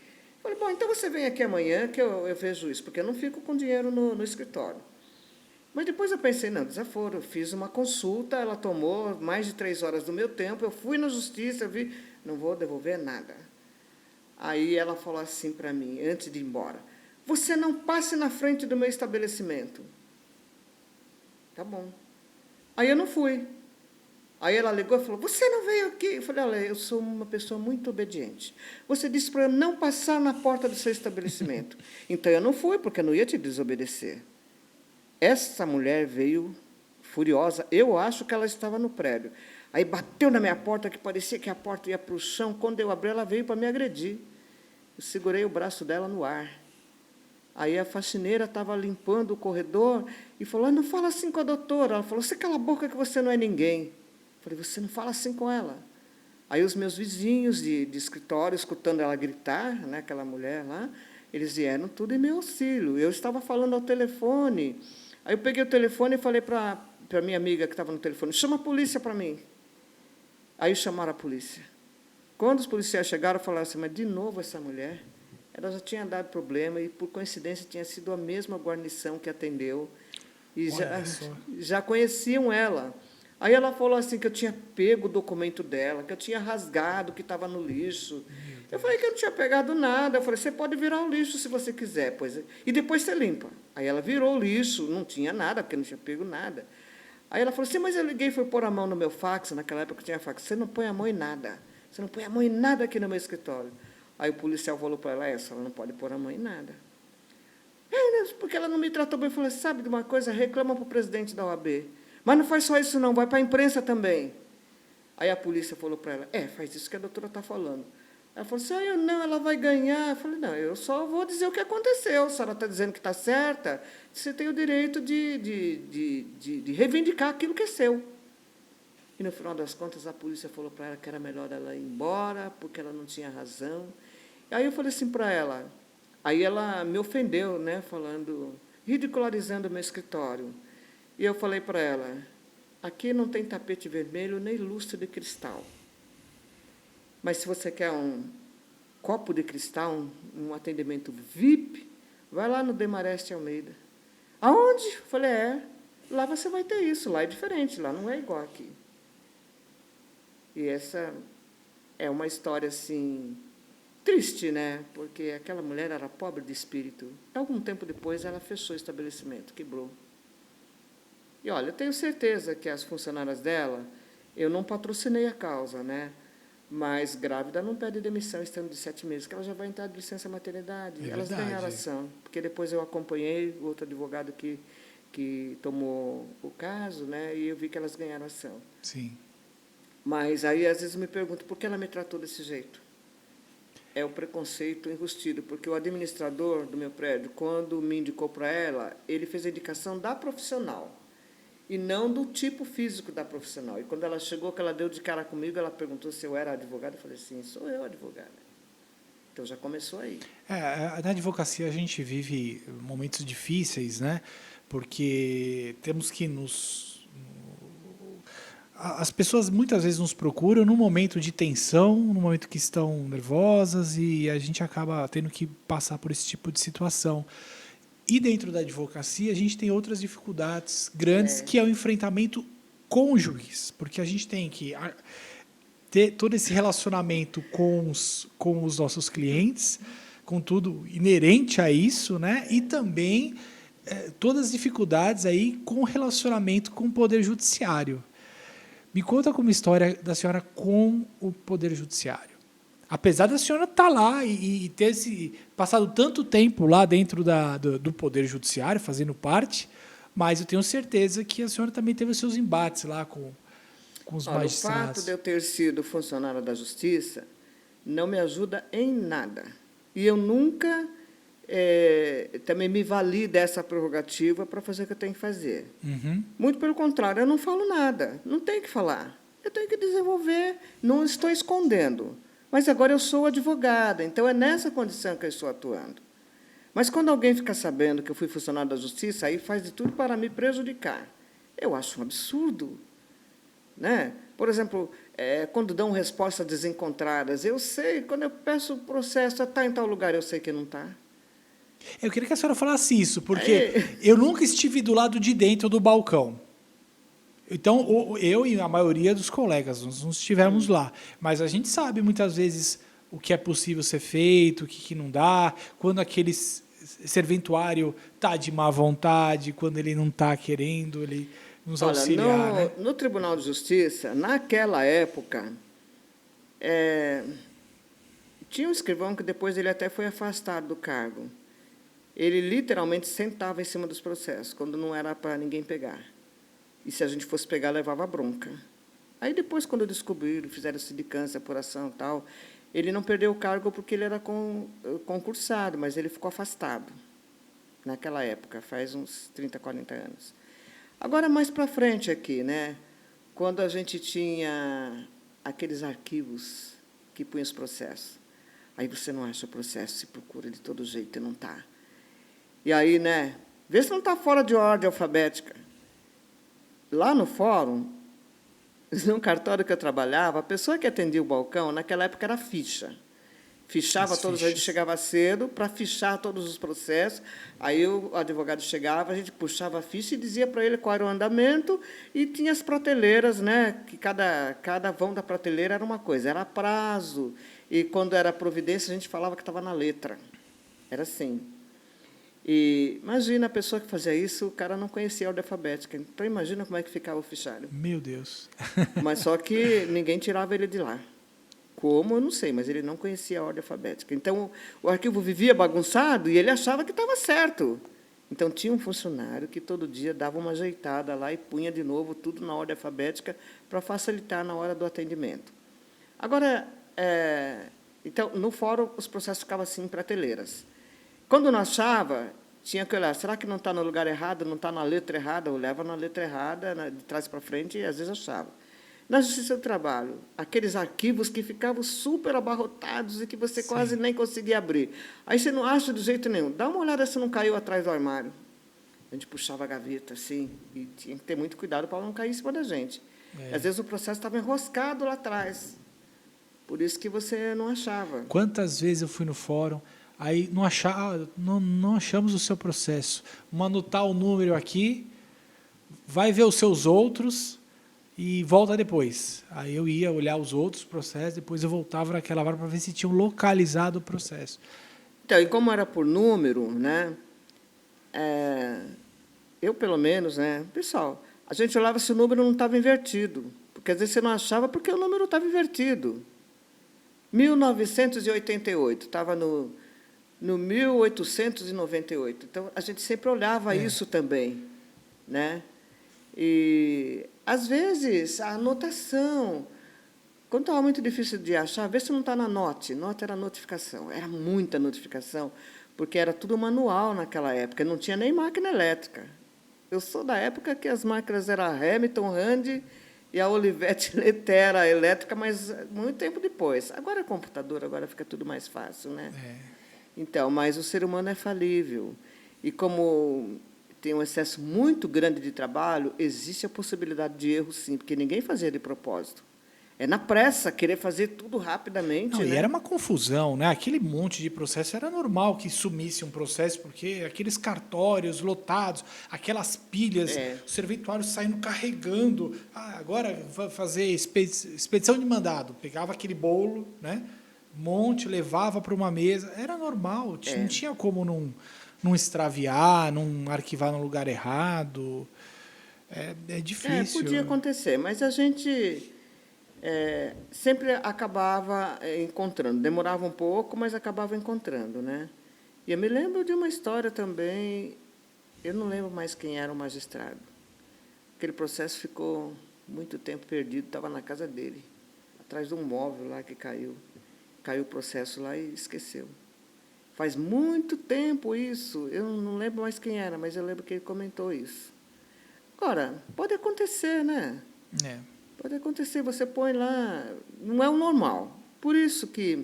Falei, bom, então você vem aqui amanhã que eu vejo isso, porque eu não fico com dinheiro no escritório. Mas depois eu pensei, não, desaforo, eu fiz uma consulta, ela tomou mais de 3 horas do meu tempo, eu fui na justiça, vi, não vou devolver nada. Aí ela falou assim para mim, antes de ir embora, você não passe na frente do meu estabelecimento. Tá bom. Aí eu não fui. Aí ela ligou e falou, você não veio aqui? Eu falei, olha, eu sou uma pessoa muito obediente. Você disse para eu não passar na porta do seu estabelecimento. Então, eu não fui, porque eu não ia te desobedecer. Essa mulher veio furiosa. Eu acho que ela estava no prédio. Aí bateu na minha porta, que parecia que a porta ia para o chão. Quando eu abri, ela veio para me agredir. Eu segurei o braço dela no ar. Aí a faxineira estava limpando o corredor e falou, não fala assim com a doutora. Ela falou, você cala a boca que você não é ninguém. Falei, você não fala assim com ela. Aí os meus vizinhos de escritório, escutando ela gritar, né, aquela mulher lá, eles vieram tudo em meu auxílio. Eu estava falando ao telefone. Aí eu peguei o telefone e falei para a minha amiga que estava no telefone, chama a polícia para mim. Aí chamaram a polícia. Quando os policiais chegaram, falaram assim, mas de novo essa mulher? Ela já tinha dado problema e, por coincidência, tinha sido a mesma guarnição que atendeu. E já conheciam ela. Aí ela falou assim que eu tinha pego o documento dela, que eu tinha rasgado, que estava no lixo. Eu falei que eu não tinha pegado nada. Eu falei, você pode virar o lixo se você quiser, pois, e depois você limpa. Aí ela virou o lixo, não tinha nada, porque não tinha pego nada. Aí ela falou assim, mas eu liguei e fui pôr a mão no meu fax, naquela época tinha fax. Você não põe a mão em nada. Você não põe a mão em nada aqui no meu escritório. Aí o policial falou para ela, ela não pode pôr a mão em nada. Porque ela não me tratou bem. Eu falei, sabe de uma coisa? Reclama para o presidente da OAB. Mas não faz só isso, não, vai para a imprensa também. Aí a polícia falou para ela, faz isso que a doutora está falando. Ela falou assim, eu não, ela vai ganhar. Eu falei, não, eu só vou dizer o que aconteceu. Se ela está dizendo que está certa, você tem o direito de reivindicar aquilo que é seu. E, no final das contas, a polícia falou para ela que era melhor ela ir embora, porque ela não tinha razão. Aí eu falei assim para ela, aí ela me ofendeu, né, falando, ridicularizando o meu escritório. E eu falei para ela, aqui não tem tapete vermelho nem lustre de cristal. Mas se você quer um copo de cristal, um atendimento VIP, vai lá no Demareste Almeida. Aonde? Falei, lá você vai ter isso, lá é diferente, lá não é igual aqui. E essa é uma história, assim, triste, né? Porque aquela mulher era pobre de espírito. Algum tempo depois, ela fechou o estabelecimento, quebrou. E, olha, eu tenho certeza que as funcionárias dela, eu não patrocinei a causa, né? Mas grávida não pede demissão estando de 7 meses, que ela já vai entrar de licença maternidade. É Elas verdade. ganharam ação, porque depois eu acompanhei outro advogado que tomou o caso, né? E eu vi que elas ganharam ação. Sim. Mas aí, às vezes, eu me pergunto, por que ela me tratou desse jeito? É o preconceito enrustido, porque o administrador do meu prédio, quando me indicou para ela, ele fez a indicação da profissional, e não do tipo físico da profissional. E quando ela chegou, que ela deu de cara comigo, ela perguntou se eu era advogada, eu falei, sim, sou eu advogada. Então, já começou aí. Na advocacia a gente vive momentos difíceis, né? Porque temos que as pessoas muitas vezes nos procuram num momento de tensão, num momento que estão nervosas e a gente acaba tendo que passar por esse tipo de situação. E dentro da advocacia a gente tem outras dificuldades grandes, que é o enfrentamento com o juiz, porque a gente tem que ter todo esse relacionamento com os nossos clientes, com tudo inerente a isso, né? E também todas as dificuldades aí com o relacionamento com o Poder Judiciário. Me conta como história da senhora com o Poder Judiciário. Apesar da senhora estar lá e ter passado tanto tempo lá dentro do Poder Judiciário, fazendo parte, mas eu tenho certeza que a senhora também teve os seus embates lá com os Olha, o magistrados. fato de eu ter sido funcionária da Justiça não me ajuda em nada. E eu nunca também me vali dessa prerrogativa para fazer o que eu tenho que fazer. Uhum. Muito pelo contrário, eu não falo nada, não tenho que falar. Eu tenho que desenvolver, não estou escondendo. Mas agora eu sou advogada, então é nessa condição que eu estou atuando. Mas quando alguém fica sabendo que eu fui funcionário da Justiça, aí faz de tudo para me prejudicar. Eu acho um absurdo. Né? Por exemplo, quando dão respostas desencontradas, eu sei, quando eu peço o processo, está em tal lugar, eu sei que não está. Eu queria que a senhora falasse isso, porque eu nunca estive do lado de dentro do balcão. Então, eu e a maioria dos colegas, nós não estivemos lá. Mas a gente sabe, muitas vezes, o que é possível ser feito, o que não dá, quando aquele serventuário está de má vontade, quando ele não está querendo ele nos auxiliar. Olha, Né? no Tribunal de Justiça, naquela época, tinha um escrivão que depois ele até foi afastado do cargo. Ele literalmente sentava em cima dos processos, quando não era para ninguém pegar. E se a gente fosse pegar, levava bronca. Aí depois, quando descobriram, fizeram sindicância, apuração e tal, ele não perdeu o cargo porque ele era concursado, mas ele ficou afastado naquela época, faz uns 30, 40 anos. Agora, mais para frente aqui, né, quando a gente tinha aqueles arquivos que punham os processos, aí você não acha o processo, se procura de todo jeito e não está. E aí, né, vê se não está fora de ordem alfabética. Lá no fórum, no cartório que eu trabalhava, a pessoa que atendia o balcão, naquela época, era ficha. Fichava todos, a gente chegava cedo para fichar todos os processos. Aí o advogado chegava, a gente puxava a ficha e dizia para ele qual era o andamento, e tinha as prateleiras, né, que cada vão da prateleira era uma coisa, era prazo. E quando era providência, a gente falava que estava na letra. Era assim. E imagina a pessoa que fazia isso, o cara não conhecia a ordem alfabética. Então, imagina como é que ficava o fichário. Meu Deus. Mas só que ninguém tirava ele de lá. Como, eu não sei, mas ele não conhecia a ordem alfabética. Então, o arquivo vivia bagunçado e ele achava que estava certo. Então, tinha um funcionário que todo dia dava uma ajeitada lá e punha de novo tudo na ordem alfabética para facilitar na hora do atendimento. Agora, então, no fórum, os processos ficavam assim, em prateleiras. Quando não achava, tinha que olhar, será que não está no lugar errado, não está na letra errada? Eu olhava na letra errada, de trás para frente, e às vezes achava. Na Justiça do Trabalho, aqueles arquivos que ficavam super abarrotados e que você quase nem conseguia abrir. Aí você não acha de jeito nenhum. Dá uma olhada se não caiu atrás do armário. A gente puxava a gaveta, assim, e tinha que ter muito cuidado para não cair em cima da gente. Às vezes o processo estava enroscado lá atrás. Por isso que você não achava. Quantas vezes eu fui no fórum, aí não achamos o seu processo. Vamos anotar o número aqui, vai ver os seus outros e volta depois. Aí eu ia olhar os outros processos, depois eu voltava naquela hora para ver se tinham localizado o processo. Então, e como era por número, né? Eu, pelo menos, né? Pessoal, a gente olhava se o número não estava invertido. Porque às vezes você não achava porque o número estava invertido. 1988, estava no 1898. Então, a gente sempre olhava isso também, né? E, às vezes, a anotação, quando estava muito difícil de achar, vê se não está na NOT. NOT era notificação, era muita notificação, porque era tudo manual naquela época, não tinha nem máquina elétrica. Eu sou da época que as máquinas eram a Hamilton, Rand e a Olivetti Letera elétrica, mas muito tempo depois. Agora é computador, agora fica tudo mais fácil, né? Então, mas o ser humano é falível. E como tem um excesso muito grande de trabalho, existe a possibilidade de erro, sim, porque ninguém fazia de propósito. É na pressa, querer fazer tudo rapidamente. Não, né? E era uma confusão, né? Aquele monte de processo, era normal que sumisse um processo, porque aqueles cartórios lotados, aquelas pilhas, os serventuários saindo carregando. Agora vai fazer expedição de mandado. Pegava aquele bolo, né? Monte, levava para uma mesa. Era normal, não tinha como não extraviar, não arquivar no lugar errado. É difícil. Podia acontecer, mas a gente sempre acabava encontrando. Demorava um pouco, mas acabava encontrando, né? E eu me lembro de uma história também, eu não lembro mais quem era o magistrado. Aquele processo ficou muito tempo perdido, estava na casa dele, atrás de um móvel lá que caiu. Caiu o processo lá e esqueceu. Faz muito tempo isso, eu não lembro mais quem era, mas eu lembro que ele comentou isso. Agora, pode acontecer, né? Pode acontecer, você põe lá, não é o normal. Por isso que,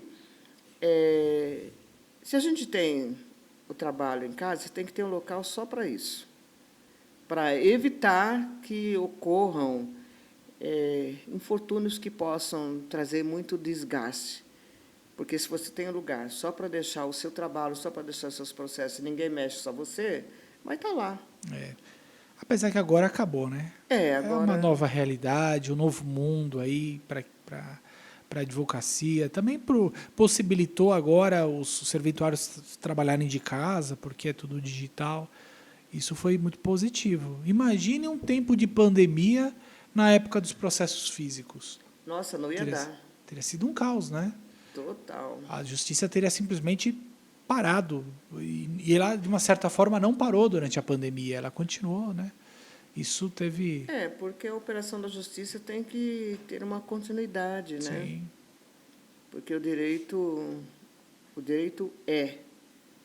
se a gente tem o trabalho em casa, você tem que ter um local só para isso, para evitar que ocorram infortúnios que possam trazer muito desgaste. Porque se você tem um lugar só para deixar o seu trabalho, só para deixar os seus processos, e ninguém mexe, só você, vai estar lá. Apesar que agora acabou, né? Agora... É uma nova realidade, um novo mundo aí para a advocacia. Também possibilitou agora os serventuários trabalharem de casa, porque é tudo digital. Isso foi muito positivo. Imagine um tempo de pandemia na época dos processos físicos. Nossa, não ia dar. Teria sido um caos, né? Total. A justiça teria simplesmente parado. E ela, de uma certa forma, não parou durante a pandemia. Ela continuou, né? Isso teve... porque a operação da justiça tem que ter uma continuidade, né? Sim. Porque o direito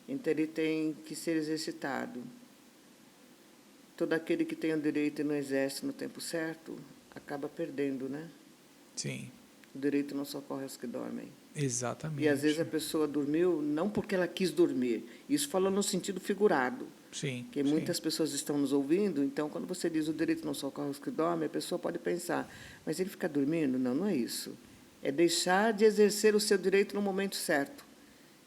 então ele tem que ser exercitado. Todo aquele que tem o direito e não exerce no tempo certo, acaba perdendo, né? Sim. O direito não socorre aos que dormem. Exatamente. E, às vezes, a pessoa dormiu não porque ela quis dormir. Isso falou no sentido figurado. Sim. Que muitas pessoas estão nos ouvindo, então, quando você diz o direito não socorre aos que dormem, a pessoa pode pensar, mas ele fica dormindo? Não, não é isso. É deixar de exercer o seu direito no momento certo.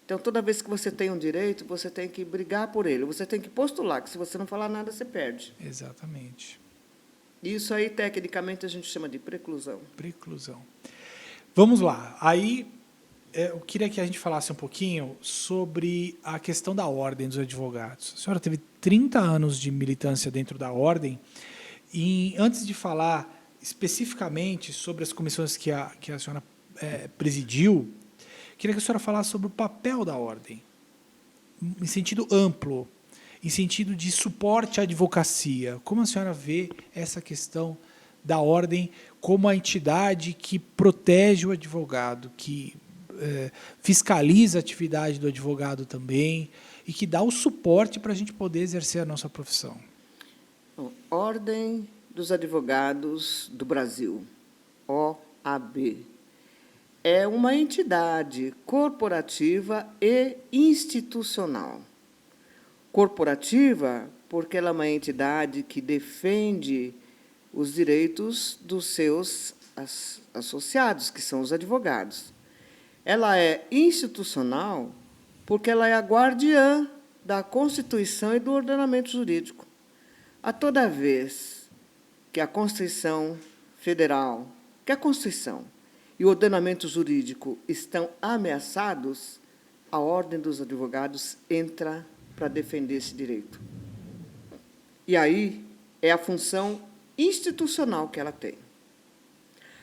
Então, toda vez que você tem um direito, você tem que brigar por ele, você tem que postular, que se você não falar nada, você perde. Exatamente. Isso aí, tecnicamente, a gente chama de preclusão. Preclusão. Vamos lá. Aí, eu queria que a gente falasse um pouquinho sobre a questão da ordem dos advogados. A senhora teve 30 anos de militância dentro da ordem, e antes de falar especificamente sobre as comissões que a senhora presidiu, queria que a senhora falasse sobre o papel da ordem, em sentido amplo, em sentido de suporte à advocacia. Como a senhora vê essa questão da ordem como a entidade que protege o advogado, que fiscaliza a atividade do advogado também e que dá o suporte para a gente poder exercer a nossa profissão? Ordem dos Advogados do Brasil. OAB. É uma entidade corporativa e institucional. Corporativa, porque ela é uma entidade que defende os direitos dos seus associados, que são os advogados. Ela é institucional, porque ela é a guardiã da Constituição e do ordenamento jurídico. A toda vez que a Constituição Federal, que a Constituição e o ordenamento jurídico estão ameaçados, a Ordem dos Advogados entra para defender esse direito. E aí é a função institucional que ela tem.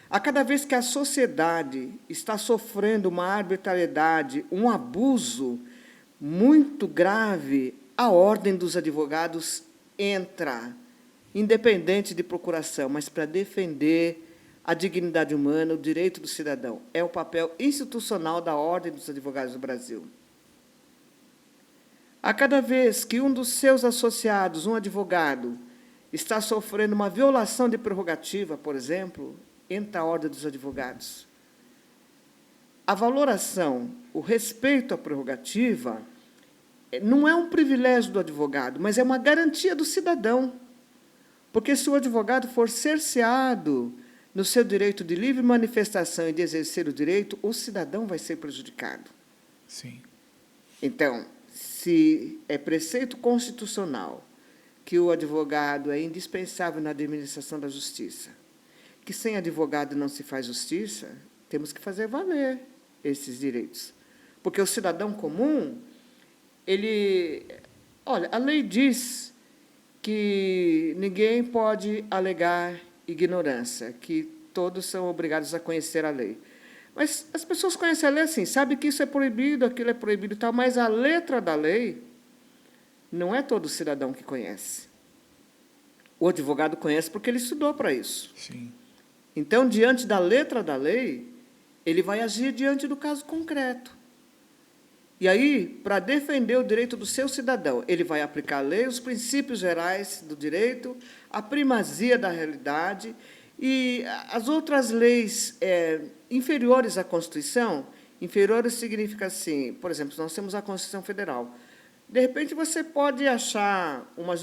A cada vez que a sociedade está sofrendo uma arbitrariedade, um abuso muito grave, a Ordem dos Advogados entra, independente de procuração, mas para defender a dignidade humana, o direito do cidadão. É o papel institucional da Ordem dos Advogados do Brasil. A cada vez que um dos seus associados, um advogado, está sofrendo uma violação de prerrogativa, por exemplo, entra a Ordem dos Advogados. A valoração, o respeito à prerrogativa, não é um privilégio do advogado, mas é uma garantia do cidadão. Porque se o advogado for cerceado no seu direito de livre manifestação e de exercer o direito, o cidadão vai ser prejudicado. Sim. Então, se é preceito constitucional que o advogado é indispensável na administração da justiça, que sem advogado não se faz justiça, temos que fazer valer esses direitos. Porque o cidadão comum, olha, a lei diz que ninguém pode alegar ignorância, que todos são obrigados a conhecer a lei. Mas as pessoas conhecem a lei assim, sabem que isso é proibido, aquilo é proibido e tal, mas a letra da lei não é todo cidadão que conhece. O advogado conhece porque ele estudou para isso. Sim. Então, diante da letra da lei, ele vai agir diante do caso concreto. E aí, para defender o direito do seu cidadão, ele vai aplicar a lei, os princípios gerais do direito, a primazia da realidade e as outras leis inferiores à Constituição. Inferiores significa assim, por exemplo, nós temos a Constituição Federal. De repente, você pode achar uma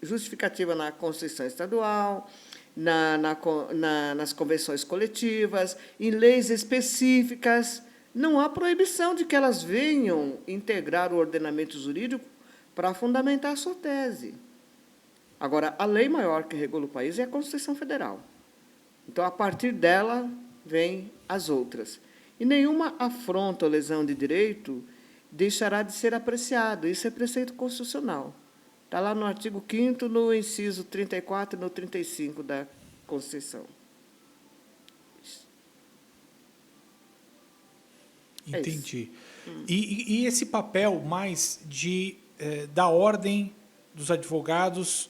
justificativa na Constituição Estadual, nas convenções coletivas, em leis específicas. Não há proibição de que elas venham integrar o ordenamento jurídico para fundamentar a sua tese. Agora, a lei maior que regula o país é a Constituição Federal. Então, a partir dela, vêm as outras. E nenhuma afronta ou lesão de direito deixará de ser apreciado. Isso é preceito constitucional. Está lá no artigo 5º, no inciso 34 e no 35 da Constituição. Entendi. E esse papel mais da ordem dos advogados,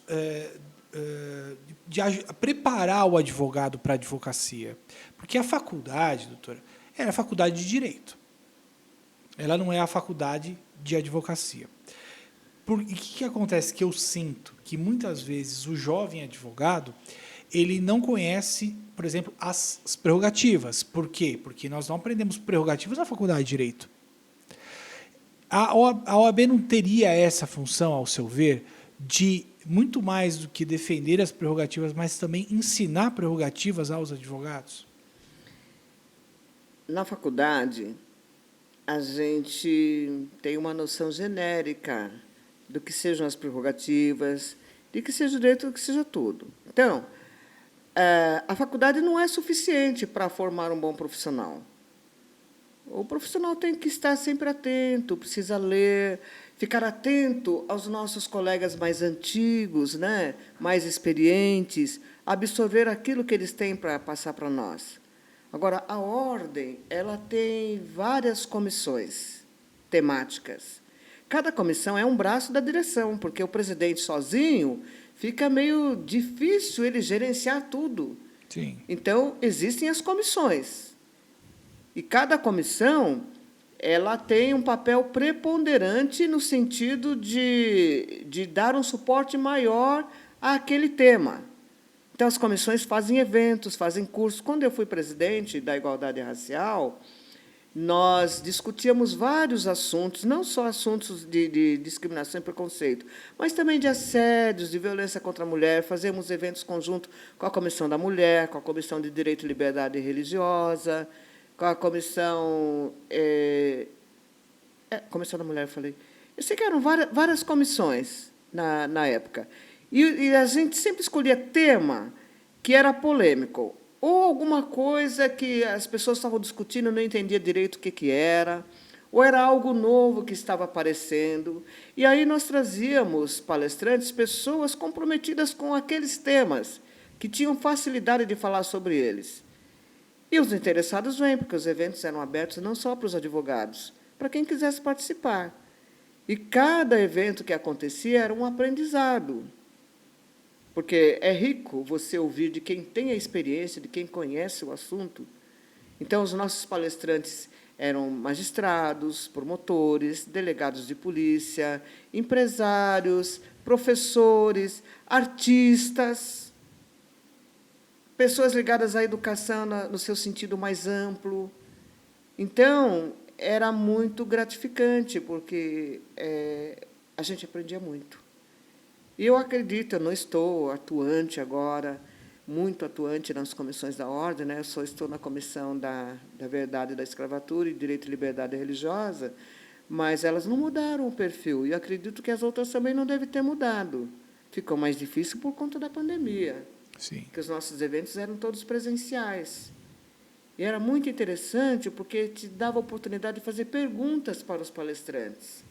de preparar o advogado para a advocacia? Porque a faculdade, doutora, é a faculdade de Direito. Ela não é a faculdade de advocacia. E o que acontece? Que eu sinto que, muitas vezes, o jovem advogado ele não conhece, por exemplo, as prerrogativas. Por quê? Porque nós não aprendemos prerrogativas na faculdade de Direito. A OAB não teria essa função, ao seu ver, de, muito mais do que defender as prerrogativas, mas também ensinar prerrogativas aos advogados? Na faculdade, a gente tem uma noção genérica do que sejam as prerrogativas, de que seja o direito, do que seja tudo. Então, a faculdade não é suficiente para formar um bom profissional. O profissional tem que estar sempre atento, precisa ler, ficar atento aos nossos colegas mais antigos, né, mais experientes, absorver aquilo que eles têm para passar para nós. Agora, a ordem ela tem várias comissões temáticas. Cada comissão é um braço da direção, porque o presidente sozinho fica meio difícil ele gerenciar tudo. Sim. Então, existem as comissões. E cada comissão ela tem um papel preponderante no sentido de dar um suporte maior àquele tema. Então, as comissões fazem eventos, fazem cursos. Quando eu fui presidente da Igualdade Racial, nós discutíamos vários assuntos, não só assuntos de discriminação e preconceito, mas também de assédios, de violência contra a mulher. Fazemos eventos conjuntos com a Comissão da Mulher, com a Comissão de Direito e Liberdade Religiosa, com a Comissão... Comissão da Mulher, eu falei. Eu sei que eram várias comissões na época. E a gente sempre escolhia tema que era polêmico, ou alguma coisa que as pessoas estavam discutindo e não entendia direito o que era, ou era algo novo que estava aparecendo. E aí nós trazíamos palestrantes, pessoas comprometidas com aqueles temas, que tinham facilidade de falar sobre eles. E os interessados vêm, porque os eventos eram abertos não só para os advogados, para quem quisesse participar. E cada evento que acontecia era um aprendizado, porque é rico você ouvir de quem tem a experiência, de quem conhece o assunto. Então, os nossos palestrantes eram magistrados, promotores, delegados de polícia, empresários, professores, artistas, pessoas ligadas à educação no seu sentido mais amplo. Então, era muito gratificante, porque a gente aprendia muito. E eu acredito, eu não estou atuante agora, muito atuante nas comissões da ordem, né? Eu só estou na comissão da verdade e da escravatura e direito e liberdade religiosa, mas elas não mudaram o perfil, e acredito que as outras também não devem ter mudado. Ficou mais difícil por conta da pandemia, Sim. que os nossos eventos eram todos presenciais. E era muito interessante, porque te dava a oportunidade de fazer perguntas para os palestrantes.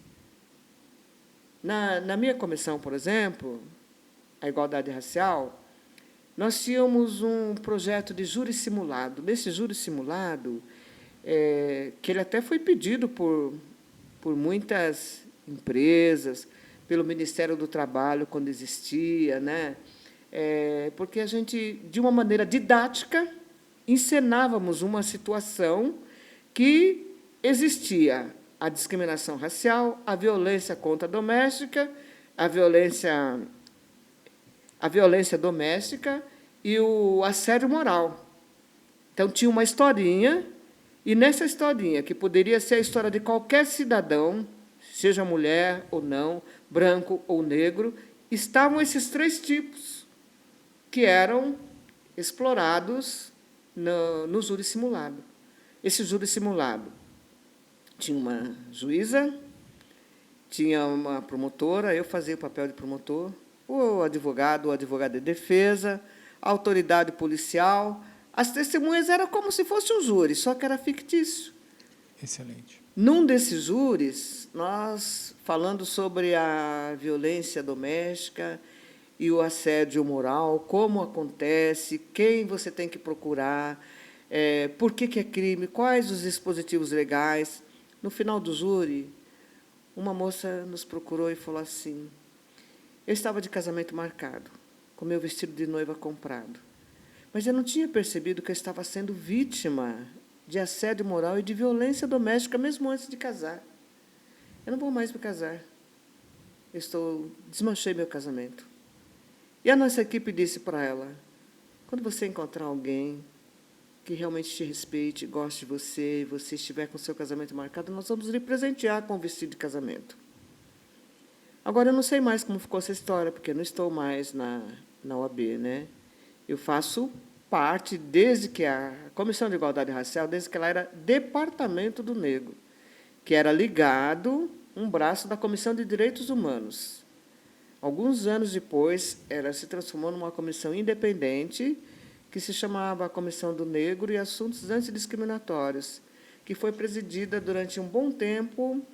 Na minha comissão, por exemplo, a Igualdade Racial, nós tínhamos um projeto de júri simulado. Nesse júri simulado, que ele até foi pedido por muitas empresas, pelo Ministério do Trabalho, quando existia, né? Porque a gente, de uma maneira didática, encenávamos uma situação que existia a discriminação racial, a violência contra a doméstica, a violência doméstica e o assédio moral. Então, tinha uma historinha, e nessa historinha, que poderia ser a história de qualquer cidadão, seja mulher ou não, branco ou negro, estavam esses três tipos que eram explorados no júri simulado. Esse júri simulado tinha uma juíza, tinha uma promotora, eu fazia o papel de promotor, o advogado de defesa, a autoridade policial. As testemunhas eram como se fosse um júri, só que era fictício. Excelente. Num desses júris, nós, falando sobre a violência doméstica e o assédio moral, como acontece, quem você tem que procurar, por que é crime, quais os dispositivos legais. No final do júri, uma moça nos procurou e falou assim: eu estava de casamento marcado, com meu vestido de noiva comprado, mas eu não tinha percebido que eu estava sendo vítima de assédio moral e de violência doméstica, mesmo antes de casar. Eu não vou mais me casar. Desmanchei meu casamento. E a nossa equipe disse para ela: quando você encontrar alguém que realmente te respeite, goste de você, e você estiver com o seu casamento marcado, nós vamos lhe presentear com o vestido de casamento. Agora, eu não sei mais como ficou essa história, porque eu não estou mais na OAB, né? Eu faço parte, desde que a Comissão de Igualdade Racial, desde que ela era Departamento do Negro, que era ligado, um braço da Comissão de Direitos Humanos. Alguns anos depois, ela se transformou numa comissão independente, que se chamava Comissão do Negro e Assuntos Antidiscriminatórios, que foi presidida durante um bom tempo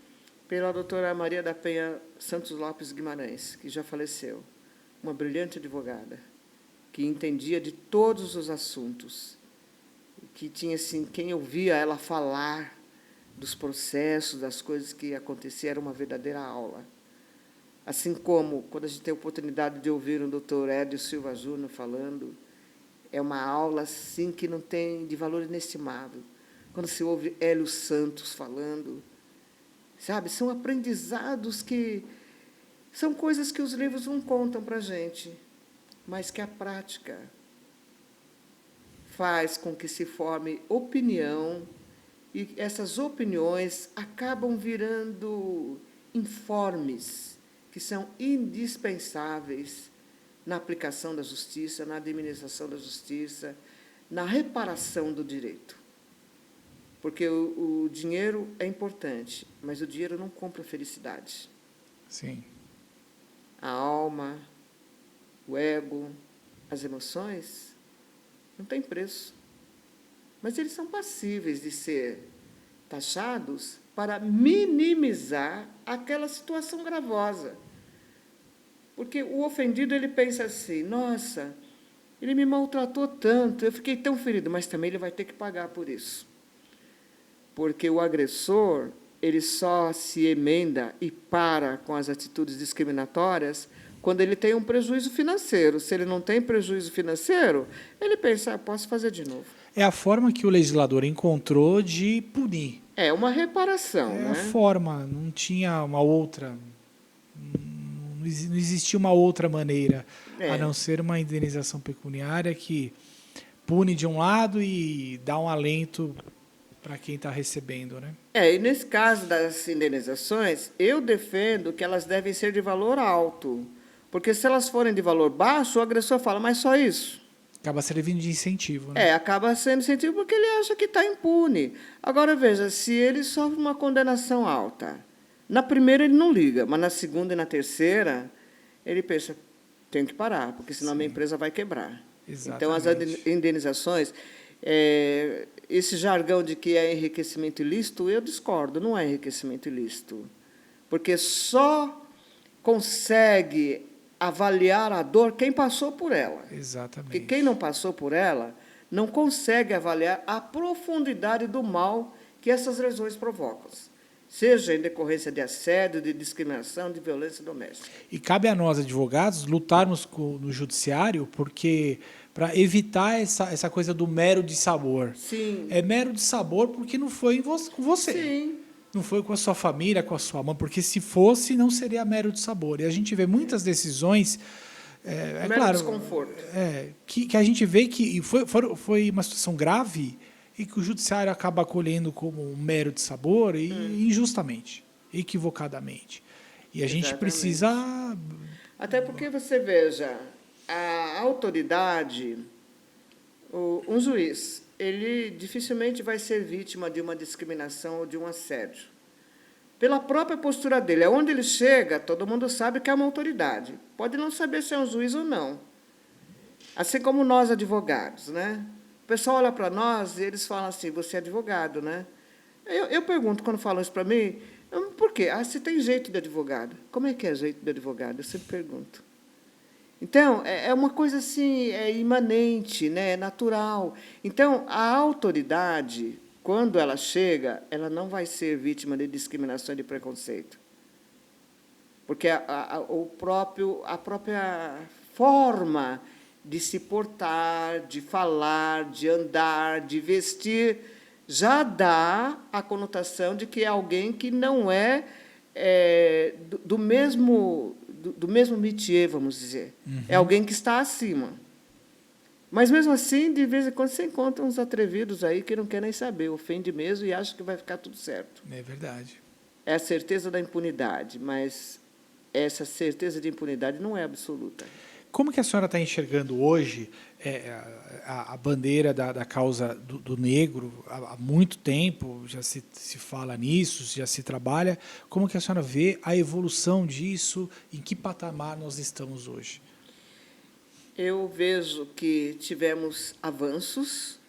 pela doutora Maria da Penha Santos Lopes Guimarães, que já faleceu, uma brilhante advogada, que entendia de todos os assuntos, que tinha, assim, quem ouvia ela falar dos processos, das coisas que aconteciam, era uma verdadeira aula. Assim como, quando a gente tem a oportunidade de ouvir o doutor Édio Silva Júnior falando, é uma aula assim, que não tem de valor inestimável. Quando se ouve Hélio Santos falando, sabe, são aprendizados que são coisas que os livros não contam para a gente, mas que a prática faz com que se forme opinião, e essas opiniões acabam virando informes que são indispensáveis na aplicação da justiça, na administração da justiça, na reparação do direito. Porque o dinheiro é importante, mas o dinheiro não compra felicidade. Sim. A alma, o ego, as emoções, não tem preço. Mas eles são passíveis de ser taxados para minimizar aquela situação gravosa. Porque o ofendido, ele pensa assim, nossa, ele me maltratou tanto, eu fiquei tão ferido, mas também ele vai ter que pagar por isso. Porque o agressor, ele só se emenda e para com as atitudes discriminatórias quando ele tem um prejuízo financeiro. Se ele não tem prejuízo financeiro, ele pensa, posso fazer de novo. É a forma que o legislador encontrou de punir. É uma reparação, É né? a forma, não tinha uma outra. Não existia uma outra maneira, a não ser uma indenização pecuniária que pune de um lado e dá um alento para quem está recebendo, né? E nesse caso das indenizações, eu defendo que elas devem ser de valor alto. Porque se elas forem de valor baixo, o agressor fala, mas só isso? Acaba servindo de incentivo, né? Acaba sendo incentivo porque ele acha que está impune. Agora, veja, se ele sofre uma condenação alta, na primeira ele não liga, mas na segunda e na terceira, ele pensa, tenho que parar, porque senão a minha empresa vai quebrar. Exatamente. Então, as indenizações, esse jargão de que é enriquecimento ilícito, eu discordo, não é enriquecimento ilícito. Porque só consegue avaliar a dor quem passou por ela. Exatamente. Porque quem não passou por ela não consegue avaliar a profundidade do mal que essas lesões provocam, seja em decorrência de assédio, de discriminação, de violência doméstica. E cabe a nós, advogados, lutarmos no judiciário porque para evitar essa coisa do mero de sabor. Sim. É mero de sabor porque não foi com você. Sim. Não foi com a sua família, com a sua mãe, porque se fosse, não seria mero de sabor. E a gente vê muitas decisões, Mero claro, desconforto. Que a gente vê que foi uma situação grave e que o judiciário acaba acolhendo como um mero de sabor e injustamente, equivocadamente. E a gente precisa... Até porque, você veja, a autoridade, um juiz, ele dificilmente vai ser vítima de uma discriminação ou de um assédio. Pela própria postura dele. Onde ele chega, todo mundo sabe que é uma autoridade. Pode não saber se é um juiz ou não. Assim como nós, advogados, né? O pessoal olha para nós e eles falam assim, você é advogado, né? Eu pergunto, quando falam isso para mim, por quê? Você tem jeito de advogado. Como é que é jeito de advogado? Eu sempre pergunto. Então, é uma coisa assim, imanente, né? É natural. Então, a autoridade, quando ela chega, ela não vai ser vítima de discriminação e de preconceito. Porque a própria forma de se portar, de falar, de andar, de vestir, já dá a conotação de que é alguém que não é, do mesmo métier, vamos dizer. Uhum. É alguém que está acima. Mas, mesmo assim, de vez em quando, você encontra uns atrevidos aí que não querem nem saber, ofende mesmo e acha que vai ficar tudo certo. É verdade. É a certeza da impunidade, mas essa certeza de impunidade não é absoluta. Como que a senhora está enxergando hoje a bandeira da causa do negro? Há muito tempo já se fala nisso, já se trabalha. Como que a senhora vê a evolução disso? Em que patamar nós estamos hoje? Eu vejo que tivemos avanços,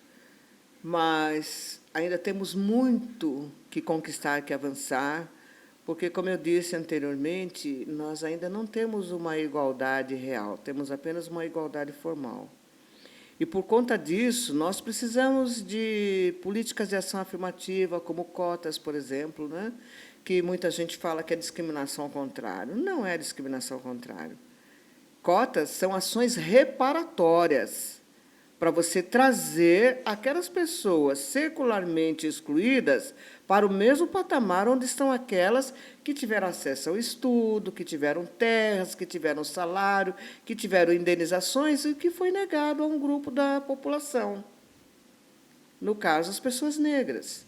mas ainda temos muito que conquistar, que avançar, porque, como eu disse anteriormente, nós ainda não temos uma igualdade real, temos apenas uma igualdade formal. E, por conta disso, nós precisamos de políticas de ação afirmativa, como cotas, por exemplo, né? Que muita gente fala que é discriminação ao contrário. Não é discriminação ao contrário. Cotas são ações reparatórias para você trazer aquelas pessoas secularmente excluídas para o mesmo patamar onde estão aquelas que tiveram acesso ao estudo, que tiveram terras, que tiveram salário, que tiveram indenizações e que foi negado a um grupo da população. no caso, as pessoas negras,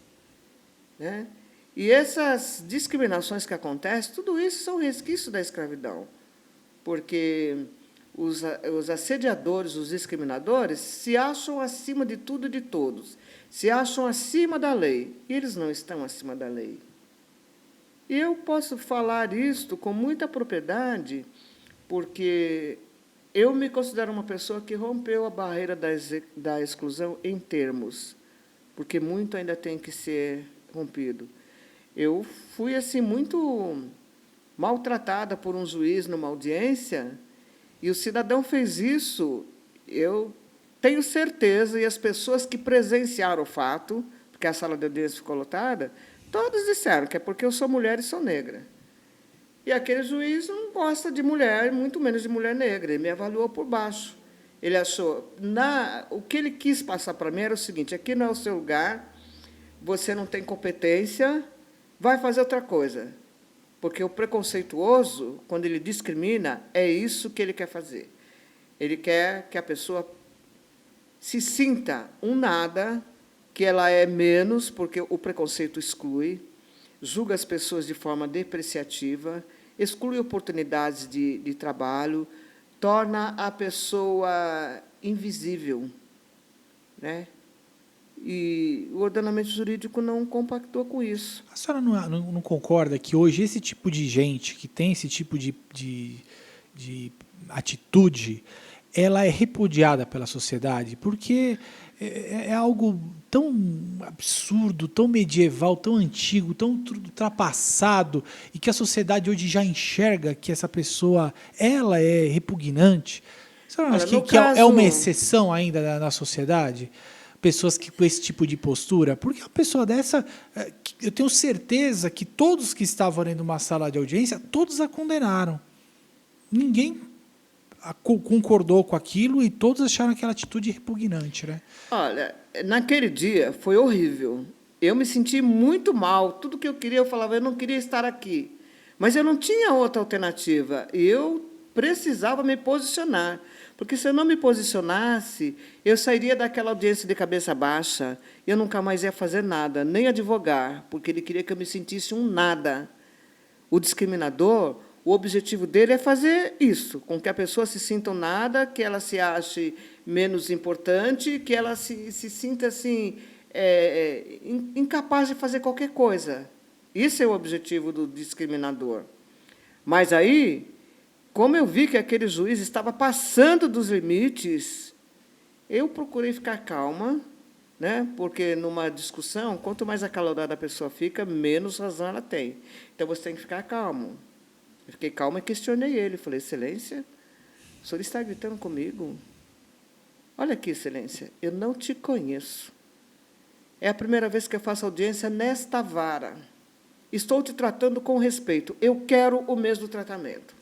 né? E essas discriminações que acontecem, tudo isso são resquícios da escravidão, porque os assediadores, os discriminadores, se acham acima de tudo e de todos, se acham acima da lei, e eles não estão acima da lei. E eu posso falar isto com muita propriedade, porque eu me considero uma pessoa que rompeu a barreira da exclusão em termos, porque muito ainda tem que ser rompido. Eu fui assim muito maltratada por um juiz numa audiência, e o cidadão fez isso, eu tenho certeza, e as pessoas que presenciaram o fato, porque a sala de audiência ficou lotada, todos disseram que é porque eu sou mulher e sou negra. E aquele juiz não gosta de mulher, muito menos de mulher negra, ele me avaliou por baixo. Ele achou... o que ele quis passar para mim era o seguinte: aqui não é o seu lugar, você não tem competência, vai fazer outra coisa. Porque o preconceituoso, quando ele discrimina, é isso que ele quer fazer. Ele quer que a pessoa se sinta um nada, que ela é menos, porque o preconceito exclui, julga as pessoas de forma depreciativa, exclui oportunidades de trabalho, torna a pessoa invisível, né? E o ordenamento jurídico não compactou com isso. A senhora não concorda que hoje esse tipo de gente que tem esse tipo de atitude, ela é repudiada pela sociedade? Porque é algo tão absurdo, tão medieval, tão antigo, tão ultrapassado, e que a sociedade hoje já enxerga que essa pessoa, ela é repugnante. A senhora acha que é uma exceção ainda na sociedade? Pessoas com esse tipo de postura? Porque a pessoa dessa, eu tenho certeza que todos que estavam ali numa sala de audiência, todos a condenaram. Ninguém concordou com aquilo e todos acharam aquela atitude repugnante, né? Olha, naquele dia foi horrível. Eu me senti muito mal. Tudo que eu queria, eu falava, eu não queria estar aqui. Mas eu não tinha outra alternativa. E eu precisava me posicionar. Porque se eu não me posicionasse, eu sairia daquela audiência de cabeça baixa, eu nunca mais ia fazer nada, nem advogar, porque ele queria que eu me sentisse um nada. O discriminador, o objetivo dele é fazer isso, com que a pessoa se sinta um nada, que ela se ache menos importante, que ela se sinta assim, incapaz de fazer qualquer coisa. Isso é o objetivo do discriminador. Mas aí, como eu vi que aquele juiz estava passando dos limites, eu procurei ficar calma, né? Porque, numa discussão, quanto mais acalorada a pessoa fica, menos razão ela tem. Então, você tem que ficar calmo. Eu fiquei calma e questionei ele. Falei, excelência, o senhor está gritando comigo? Olha aqui, excelência, eu não te conheço. É a primeira vez que eu faço audiência nesta vara. Estou te tratando com respeito. Eu quero o mesmo tratamento.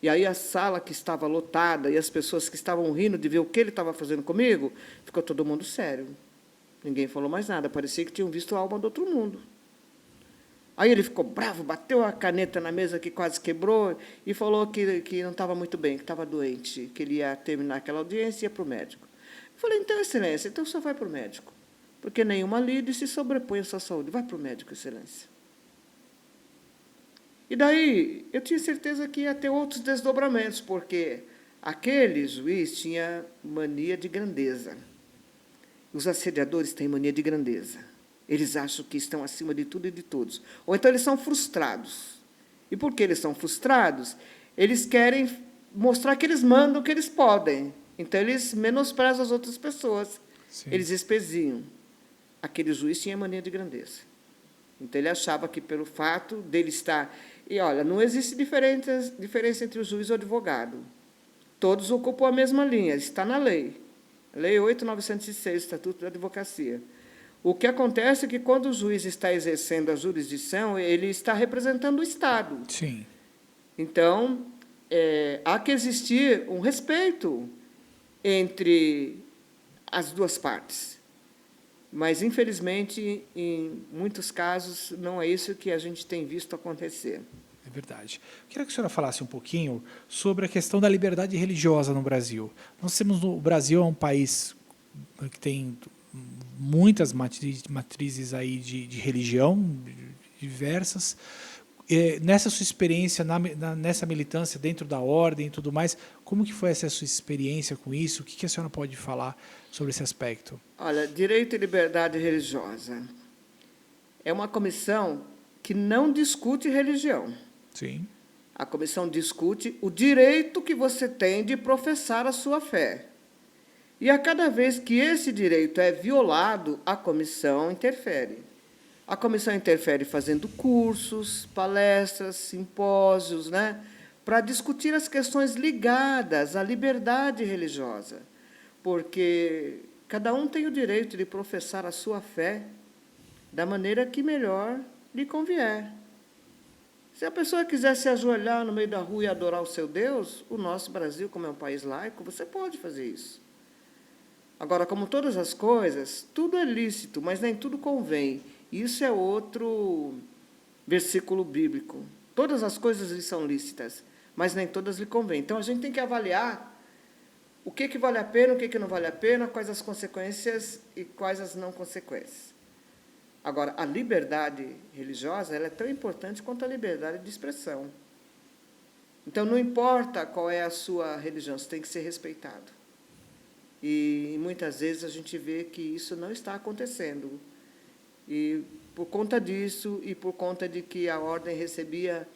E aí a sala que estava lotada e as pessoas que estavam rindo de ver o que ele estava fazendo comigo, ficou todo mundo sério. Ninguém falou mais nada, parecia que tinham visto a alma do outro mundo. Aí ele ficou bravo, bateu a caneta na mesa que quase quebrou e falou que não estava muito bem, que estava doente, que ele ia terminar aquela audiência e ia para o médico. Eu falei, então, excelência, então só vai para o médico, porque nenhuma lide se sobrepõe à sua saúde. Vai para o médico, excelência. E daí, eu tinha certeza que ia ter outros desdobramentos, porque aquele juiz tinha mania de grandeza. Os assediadores têm mania de grandeza. Eles acham que estão acima de tudo e de todos. Ou então eles são frustrados. E por que eles são frustrados? Eles querem mostrar que eles mandam, que eles podem. Então, eles menosprezam as outras pessoas. Sim. Eles espezinham. Aquele juiz tinha mania de grandeza. Então, ele achava que, pelo fato dele estar... E, olha, não existe diferença entre o juiz e o advogado. Todos ocupam a mesma linha, está na lei. Lei 8.906, Estatuto da Advocacia. O que acontece é que, quando o juiz está exercendo a jurisdição, ele está representando o Estado. Sim. Então, há que existir um respeito entre as duas partes. Mas, infelizmente, em muitos casos, não é isso que a gente tem visto acontecer. É verdade. Eu queria que a senhora falasse um pouquinho sobre a questão da liberdade religiosa no Brasil. Nós temos, o Brasil é um país que tem muitas matrizes aí de religião, diversas. Nessa sua experiência, nessa militância dentro da ordem e tudo mais, como que foi essa sua experiência com isso? O que a senhora pode falar sobre esse aspecto? Olha, Direito e Liberdade Religiosa é uma comissão que não discute religião. Sim. A comissão discute o direito que você tem de professar a sua fé. E a cada vez que esse direito é violado, a comissão interfere. A comissão interfere fazendo cursos, palestras, simpósios, né, para discutir as questões ligadas à liberdade religiosa, porque cada um tem o direito de professar a sua fé da maneira que melhor lhe convier. Se a pessoa quiser se ajoelhar no meio da rua e adorar o seu Deus, o nosso Brasil, como é um país laico, você pode fazer isso. Agora, como todas as coisas, tudo é lícito, mas nem tudo convém. Isso é outro versículo bíblico. Todas as coisas lhe são lícitas, mas nem todas lhe convêm. Então, a gente tem que avaliar o que vale a pena, o que não vale a pena, quais as consequências e quais as não consequências. Agora, a liberdade religiosa ela é tão importante quanto a liberdade de expressão. Então, não importa qual é a sua religião, você tem que ser respeitado. E muitas vezes a gente vê que isso não está acontecendo. E por conta disso e por conta de que a ordem recebia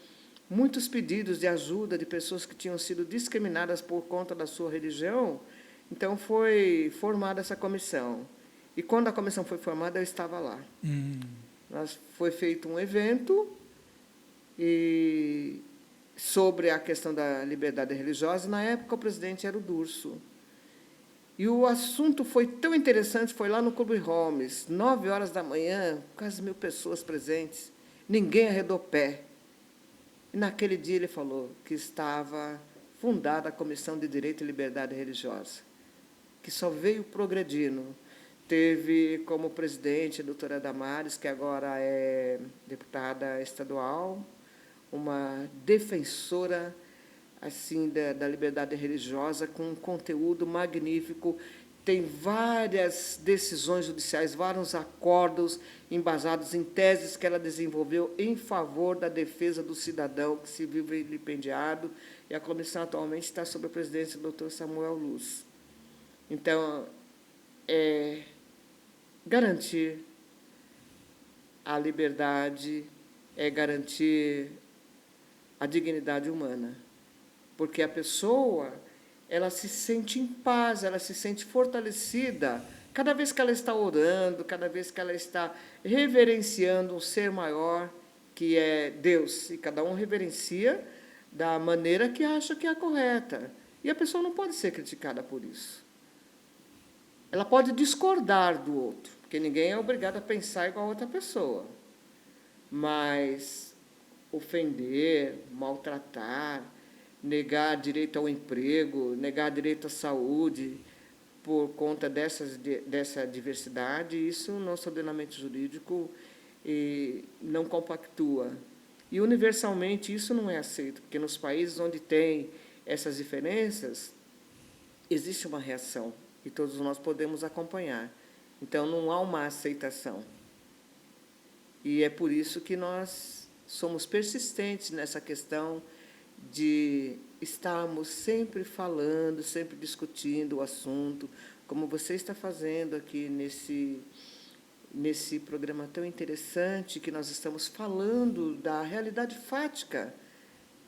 muitos pedidos de ajuda de pessoas que tinham sido discriminadas por conta da sua religião, então foi formada essa comissão. E quando a comissão foi formada, eu estava lá. Foi feito um evento sobre a questão da liberdade religiosa. Na época, o presidente era o Durso. E o assunto foi tão interessante, foi lá no Clube Holmes, 9h da manhã, quase 1.000 pessoas presentes, ninguém arredou pé. E naquele dia ele falou que estava fundada a Comissão de Direito e Liberdade Religiosa, que só veio progredindo. Teve como presidente a doutora Damares, que agora é deputada estadual, uma defensora assim da liberdade religiosa, com um conteúdo magnífico. Tem várias decisões judiciais, vários acordos embasados em teses que ela desenvolveu em favor da defesa do cidadão que se viu vilipendiado, e a comissão atualmente está sob a presidência do Dr. Samuel Luz. Então, é garantir a liberdade, é garantir a dignidade humana, porque a pessoa ela se sente em paz, ela se sente fortalecida cada vez que ela está orando, cada vez que ela está reverenciando um ser maior, que é Deus, e cada um reverencia da maneira que acha que é a correta. E a pessoa não pode ser criticada por isso. Ela pode discordar do outro, porque ninguém é obrigado a pensar igual a outra pessoa. Mas ofender, maltratar, negar direito ao emprego, negar direito à saúde por conta dessa diversidade, isso o nosso ordenamento jurídico não compactua. E, universalmente, isso não é aceito, porque nos países onde tem essas diferenças, existe uma reação, e todos nós podemos acompanhar. Então, não há uma aceitação. E é por isso que nós somos persistentes nessa questão de estarmos sempre falando, sempre discutindo o assunto, como você está fazendo aqui nesse programa tão interessante, que nós estamos falando da realidade fática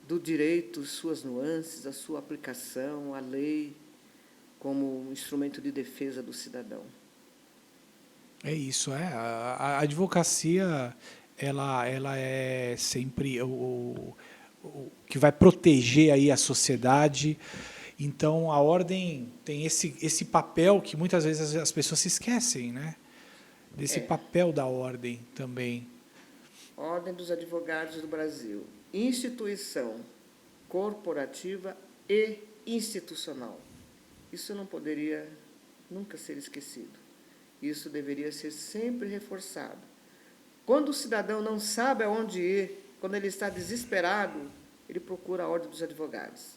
do direito, suas nuances, a sua aplicação, a lei, como um instrumento de defesa do cidadão. É isso, a advocacia ela é sempre o que vai proteger aí a sociedade. Então, a ordem tem esse papel que muitas vezes as pessoas se esquecem, né? Desse papel da ordem também. Ordem dos Advogados do Brasil, instituição corporativa e institucional. Isso não poderia nunca ser esquecido. Isso deveria ser sempre reforçado. Quando o cidadão não sabe aonde ir, quando ele está desesperado, ele procura a Ordem dos Advogados.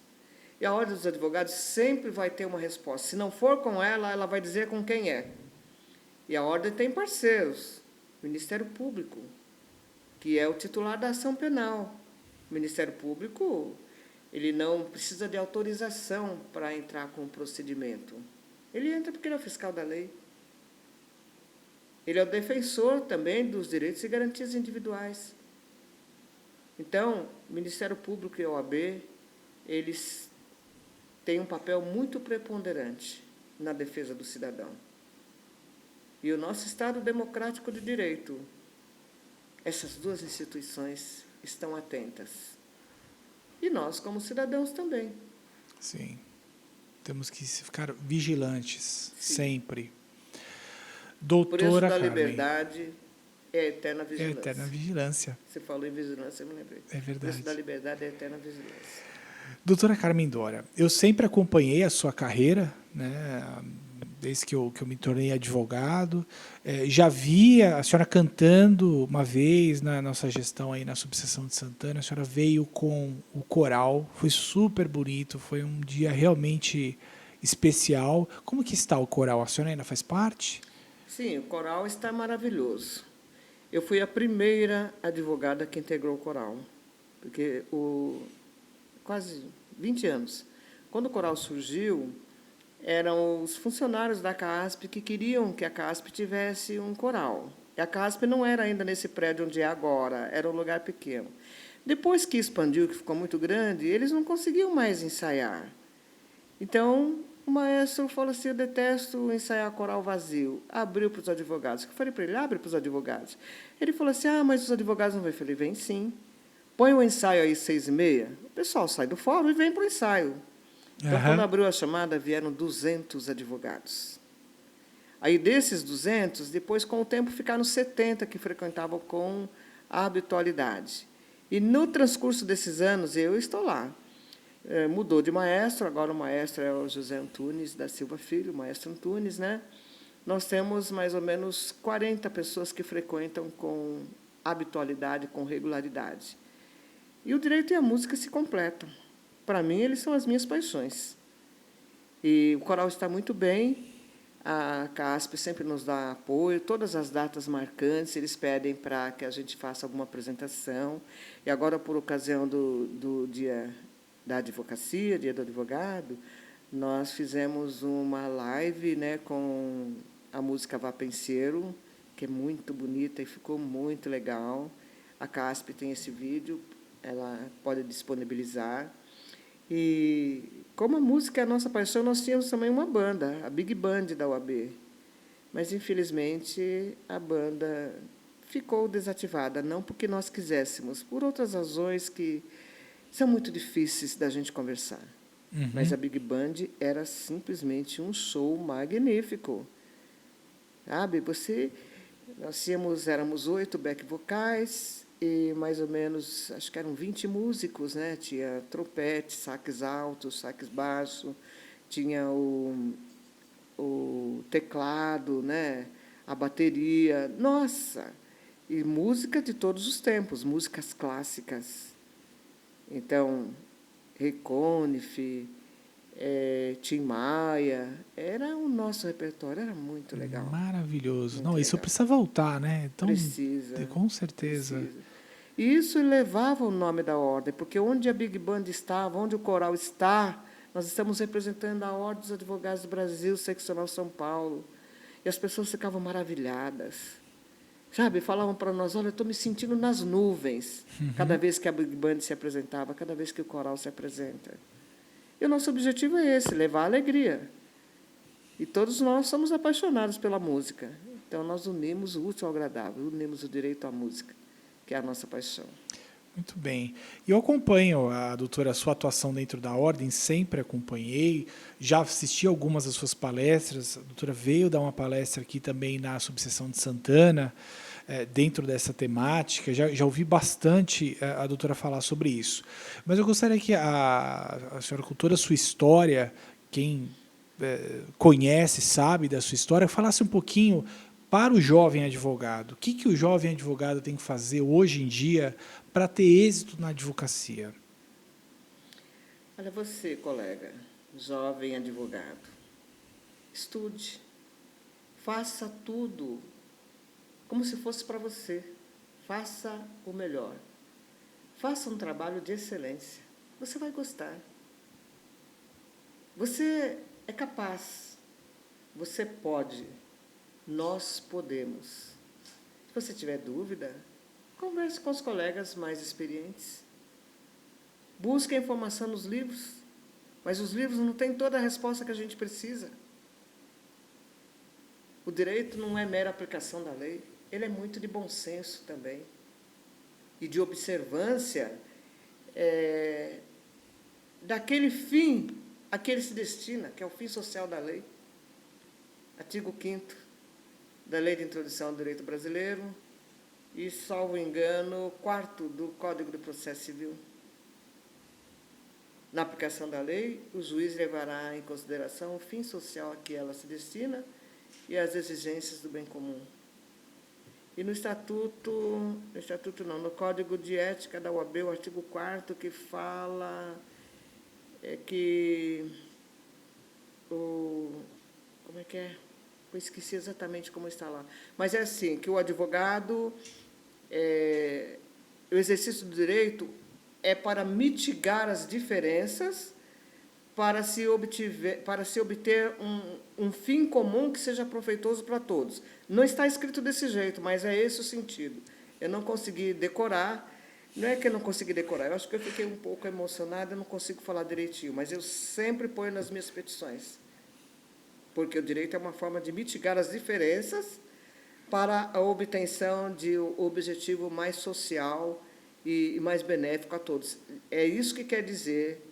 E a Ordem dos Advogados sempre vai ter uma resposta. Se não for com ela, ela vai dizer com quem é. E a ordem tem parceiros, o Ministério Público, que é o titular da ação penal. O Ministério Público, ele não precisa de autorização para entrar com o procedimento. Ele entra porque ele é o fiscal da lei. Ele é o defensor também dos direitos e garantias individuais. Então, o Ministério Público e a OAB, eles têm um papel muito preponderante na defesa do cidadão. E o nosso Estado democrático de direito, essas duas instituições estão atentas. E nós, como cidadãos, também. Sim. Temos que ficar vigilantes, Sim. sempre. O preço Doutora da Carmen. liberdade é a eterna É vigilância. eterna vigilância. Você falou em vigilância, eu me lembrei. É O preço da verdade. liberdade é a eterna vigilância. Doutora Carmen Dora, eu sempre acompanhei a sua carreira, né, desde que eu me tornei advogado. Já vi a senhora cantando uma vez na nossa gestão aí na subseção de Santana. A senhora veio com o coral, foi super bonito, foi um dia realmente especial. Como que está o coral? A senhora ainda faz parte? Sim, o coral está maravilhoso. Eu fui a primeira advogada que integrou o coral, porque quase 20 anos. Quando o coral surgiu, eram os funcionários da CASP que queriam que a CASP tivesse um coral. E a CASP não era ainda nesse prédio onde é agora, era um lugar pequeno. Depois que expandiu, que ficou muito grande, eles não conseguiam mais ensaiar. Então, o maestro falou assim, eu detesto ensaiar coral vazio. Abriu para os advogados. Eu falei para ele, abre para os advogados. Ele falou assim, mas os advogados não vêm. Eu falei, vem sim. Põe o ensaio aí 6h30. O pessoal sai do fórum e vem para o ensaio. Então, quando abriu a chamada, vieram 200 advogados. Aí, desses 200, depois, com o tempo, ficaram 70 que frequentavam com a habitualidade. E, no transcurso desses anos, eu estou lá. Mudou de maestro, agora o maestro é o José Antunes da Silva Filho, o maestro Antunes, né? Nós temos mais ou menos 40 pessoas que frequentam com habitualidade, com regularidade. E o direito e a música se completam. Para mim, eles são as minhas paixões. E o coral está muito bem, a CASP sempre nos dá apoio, todas as datas marcantes, eles pedem para que a gente faça alguma apresentação. E agora, por ocasião do Dia da Advocacia, Dia do Advogado, nós fizemos uma live, né, com a música Vá Penseiro, que é muito bonita e ficou muito legal. A CASP tem esse vídeo, ela pode disponibilizar. E, como a música é a nossa paixão, nós tínhamos também uma banda, a Big Band da UAB. Mas, infelizmente, a banda ficou desativada, não porque nós quiséssemos, por outras razões que são muito difíceis da gente conversar. Uhum. Mas a Big Band era simplesmente um show magnífico. Sabe, nós éramos 8 back vocais, e mais ou menos, acho que eram 20 músicos, né? Tinha trompete, saques altos, saques baixos, tinha o teclado, né? A bateria. Nossa! E música de todos os tempos, músicas clássicas. Então, Ray Conniff, Tim Maia, era o nosso repertório, era muito legal. Maravilhoso. Muito Não, isso legal. precisa voltar, né? Então, Precisa. com certeza. Precisa. E isso elevava o nome da ordem, porque onde a Big Band estava, onde o coral está, nós estamos representando a Ordem dos Advogados do Brasil, Seccional São Paulo. E as pessoas ficavam maravilhadas. Sabe, falavam para nós, olha, eu estou me sentindo nas nuvens, cada vez que a Big Band se apresentava, cada vez que o coral se apresenta. E o nosso objetivo é esse, levar alegria. E todos nós somos apaixonados pela música. Então, nós unimos o útil ao agradável, unimos o direito à música, que é a nossa paixão. Muito bem. E eu acompanho, doutora, a sua atuação dentro da Ordem, sempre acompanhei, já assisti algumas das suas palestras, a doutora veio dar uma palestra aqui também na subseção de Santana, dentro dessa temática, já ouvi bastante a doutora falar sobre isso. Mas eu gostaria que a senhora, com toda a sua história, quem conhece, sabe da sua história, falasse um pouquinho para o jovem advogado. O que o jovem advogado tem que fazer hoje em dia para ter êxito na advocacia? Olha, você, colega, jovem advogado, estude. Faça tudo como se fosse para você. Faça o melhor. Faça um trabalho de excelência. Você vai gostar. Você é capaz. Você pode. Nós podemos. Se você tiver dúvida, converse com os colegas mais experientes. Busque a informação nos livros. Mas os livros não têm toda a resposta que a gente precisa. O direito não é mera aplicação da lei. Ele é muito de bom senso também. E de observância daquele fim a que ele se destina, que é o fim social da lei. Artigo 5º da Lei de Introdução ao Direito Brasileiro e, salvo engano, 4º do Código do Processo Civil. Na aplicação da lei, o juiz levará em consideração o fim social a que ela se destina e as exigências do bem comum. E no no Código de Ética da OAB, o artigo 4º, que fala como é que é? Eu esqueci exatamente como está lá. Mas é assim, que o advogado, o exercício do direito é para mitigar as diferenças, para se obter um fim comum que seja proveitoso para todos. Não está escrito desse jeito, mas é esse o sentido. Eu não consegui decorar, não é que eu não consegui decorar, eu acho que eu fiquei um pouco emocionada, eu não consigo falar direitinho, mas eu sempre ponho nas minhas petições, porque o direito é uma forma de mitigar as diferenças para a obtenção de um objetivo mais social e mais benéfico a todos. É isso que quer dizer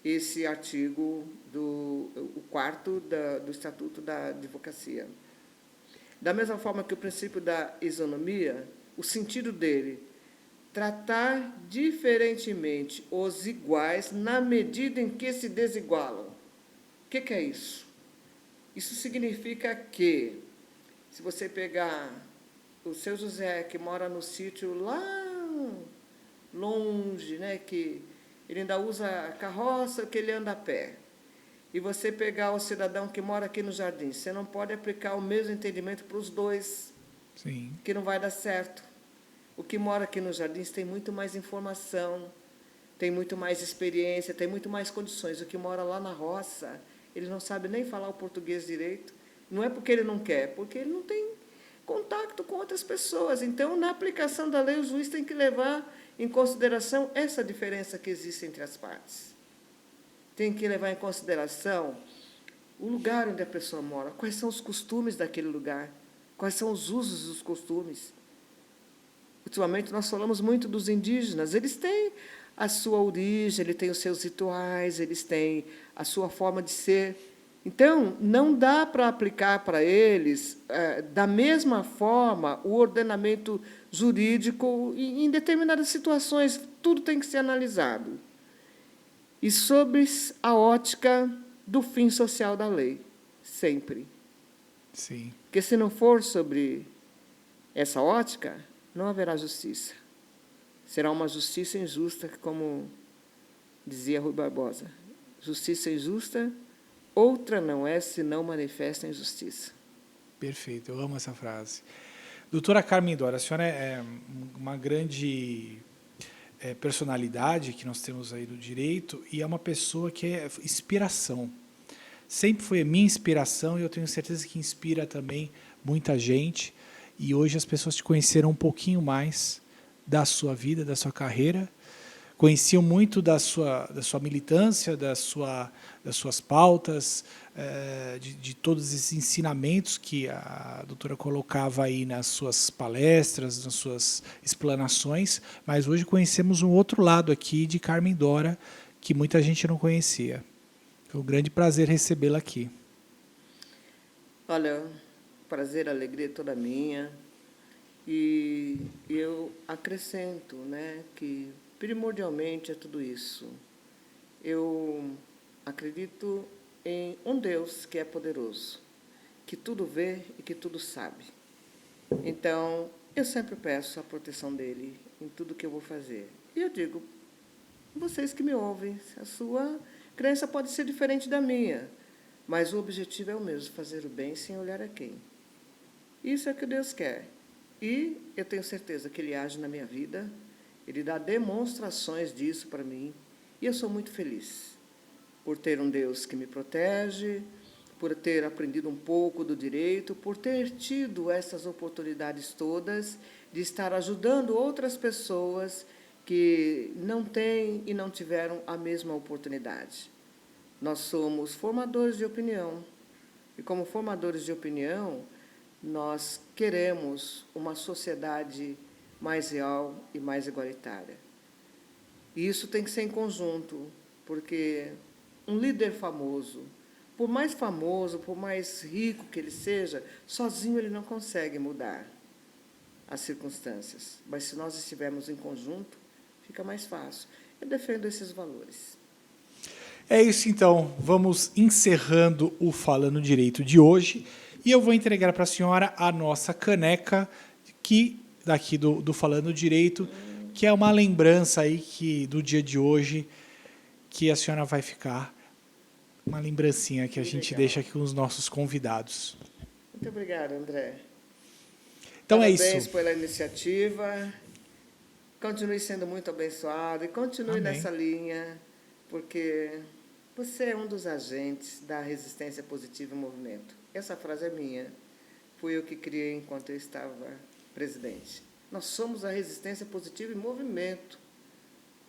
esse artigo, o 4º do Estatuto da Advocacia. Da mesma forma que o princípio da isonomia, o sentido dele, tratar diferentemente os iguais na medida em que se desigualam. O que é isso? Isso significa que, se você pegar o seu José, que mora no sítio lá longe, né, que ele ainda usa carroça, que ele anda a pé, e você pegar o cidadão que mora aqui no jardim, você não pode aplicar o mesmo entendimento para os dois. Sim. Que não vai dar certo. O que mora aqui nos jardins tem muito mais informação, tem muito mais experiência, tem muito mais condições. O que mora lá na roça, ele não sabe nem falar o português direito. Não é porque ele não quer, porque ele não tem contato com outras pessoas. Então, na aplicação da lei, o juiz tem que levar em consideração essa diferença que existe entre as partes. Tem que levar em consideração o lugar onde a pessoa mora, quais são os costumes daquele lugar, quais são os usos e os costumes. Ultimamente, nós falamos muito dos indígenas. Eles têm a sua origem, eles têm os seus rituais, eles têm a sua forma de ser. Então, não dá para aplicar para eles, da mesma forma, o ordenamento jurídico em determinadas situações. Tudo tem que ser analisado. E sob a ótica do fim social da lei, sempre. Sim. Porque, se não for sobre essa ótica, não haverá justiça. Será uma justiça injusta, como dizia Rui Barbosa. Justiça injusta, outra não é, senão manifesta injustiça. Perfeito, eu amo essa frase. Doutora Carmen Dora, a senhora é uma grande personalidade que nós temos aí do direito e é uma pessoa que é inspiração. Sempre foi a minha inspiração e eu tenho certeza que inspira também muita gente. E hoje as pessoas te conheceram um pouquinho mais da sua vida, da sua carreira, conheciam muito da sua militância, das suas pautas, de todos esses ensinamentos que a doutora colocava aí nas suas palestras, nas suas explanações, mas hoje conhecemos um outro lado aqui de Carmen Dora, que muita gente não conhecia. Foi um grande prazer recebê-la aqui. Olha, prazer, alegria toda minha. E eu acrescento, né, que primordialmente é tudo isso. Eu acredito em um Deus que é poderoso, que tudo vê e que tudo sabe. Então, eu sempre peço a proteção dele em tudo que eu vou fazer. E eu digo, vocês que me ouvem, a sua crença pode ser diferente da minha, mas o objetivo é o mesmo, fazer o bem sem olhar a quem. Isso é o que Deus quer. E eu tenho certeza que Ele age na minha vida, Ele dá demonstrações disso para mim, e eu sou muito feliz por ter um Deus que me protege, por ter aprendido um pouco do direito, por ter tido essas oportunidades todas de estar ajudando outras pessoas que não têm e não tiveram a mesma oportunidade. Nós somos formadores de opinião, e como formadores de opinião, nós queremos uma sociedade mais real e mais igualitária. E isso tem que ser em conjunto, porque um líder famoso, por mais rico que ele seja, sozinho ele não consegue mudar as circunstâncias. Mas se nós estivermos em conjunto, fica mais fácil. Eu defendo esses valores. É isso, então. Vamos encerrando o Falando Direito de hoje. E eu vou entregar para a senhora a nossa caneca, que daqui do Falando Direito, que é uma lembrança aí do dia de hoje, que a senhora vai ficar. Uma lembrancinha que a gente deixa aqui com os nossos convidados. Muito obrigada, André. Então Parabéns é isso. pela iniciativa. Continue sendo muito abençoado e continue Amém. nessa linha, porque você é um dos agentes da resistência positiva em movimento. Essa frase é minha. Fui eu que criei enquanto eu estava presidente. Nós somos a resistência positiva em movimento,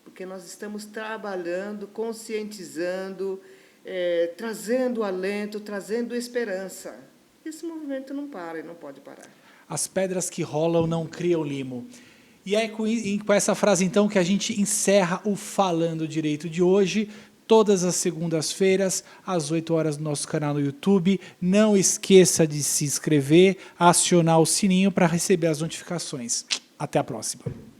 porque nós estamos trabalhando, conscientizando, trazendo alento, trazendo esperança. Esse movimento não para e não pode parar. As pedras que rolam não criam limo. E é com essa frase, então, que a gente encerra o Falando Direito de hoje, todas as segundas-feiras, às 8 horas, no nosso canal no YouTube. Não esqueça de se inscrever, acionar o sininho para receber as notificações. Até a próxima.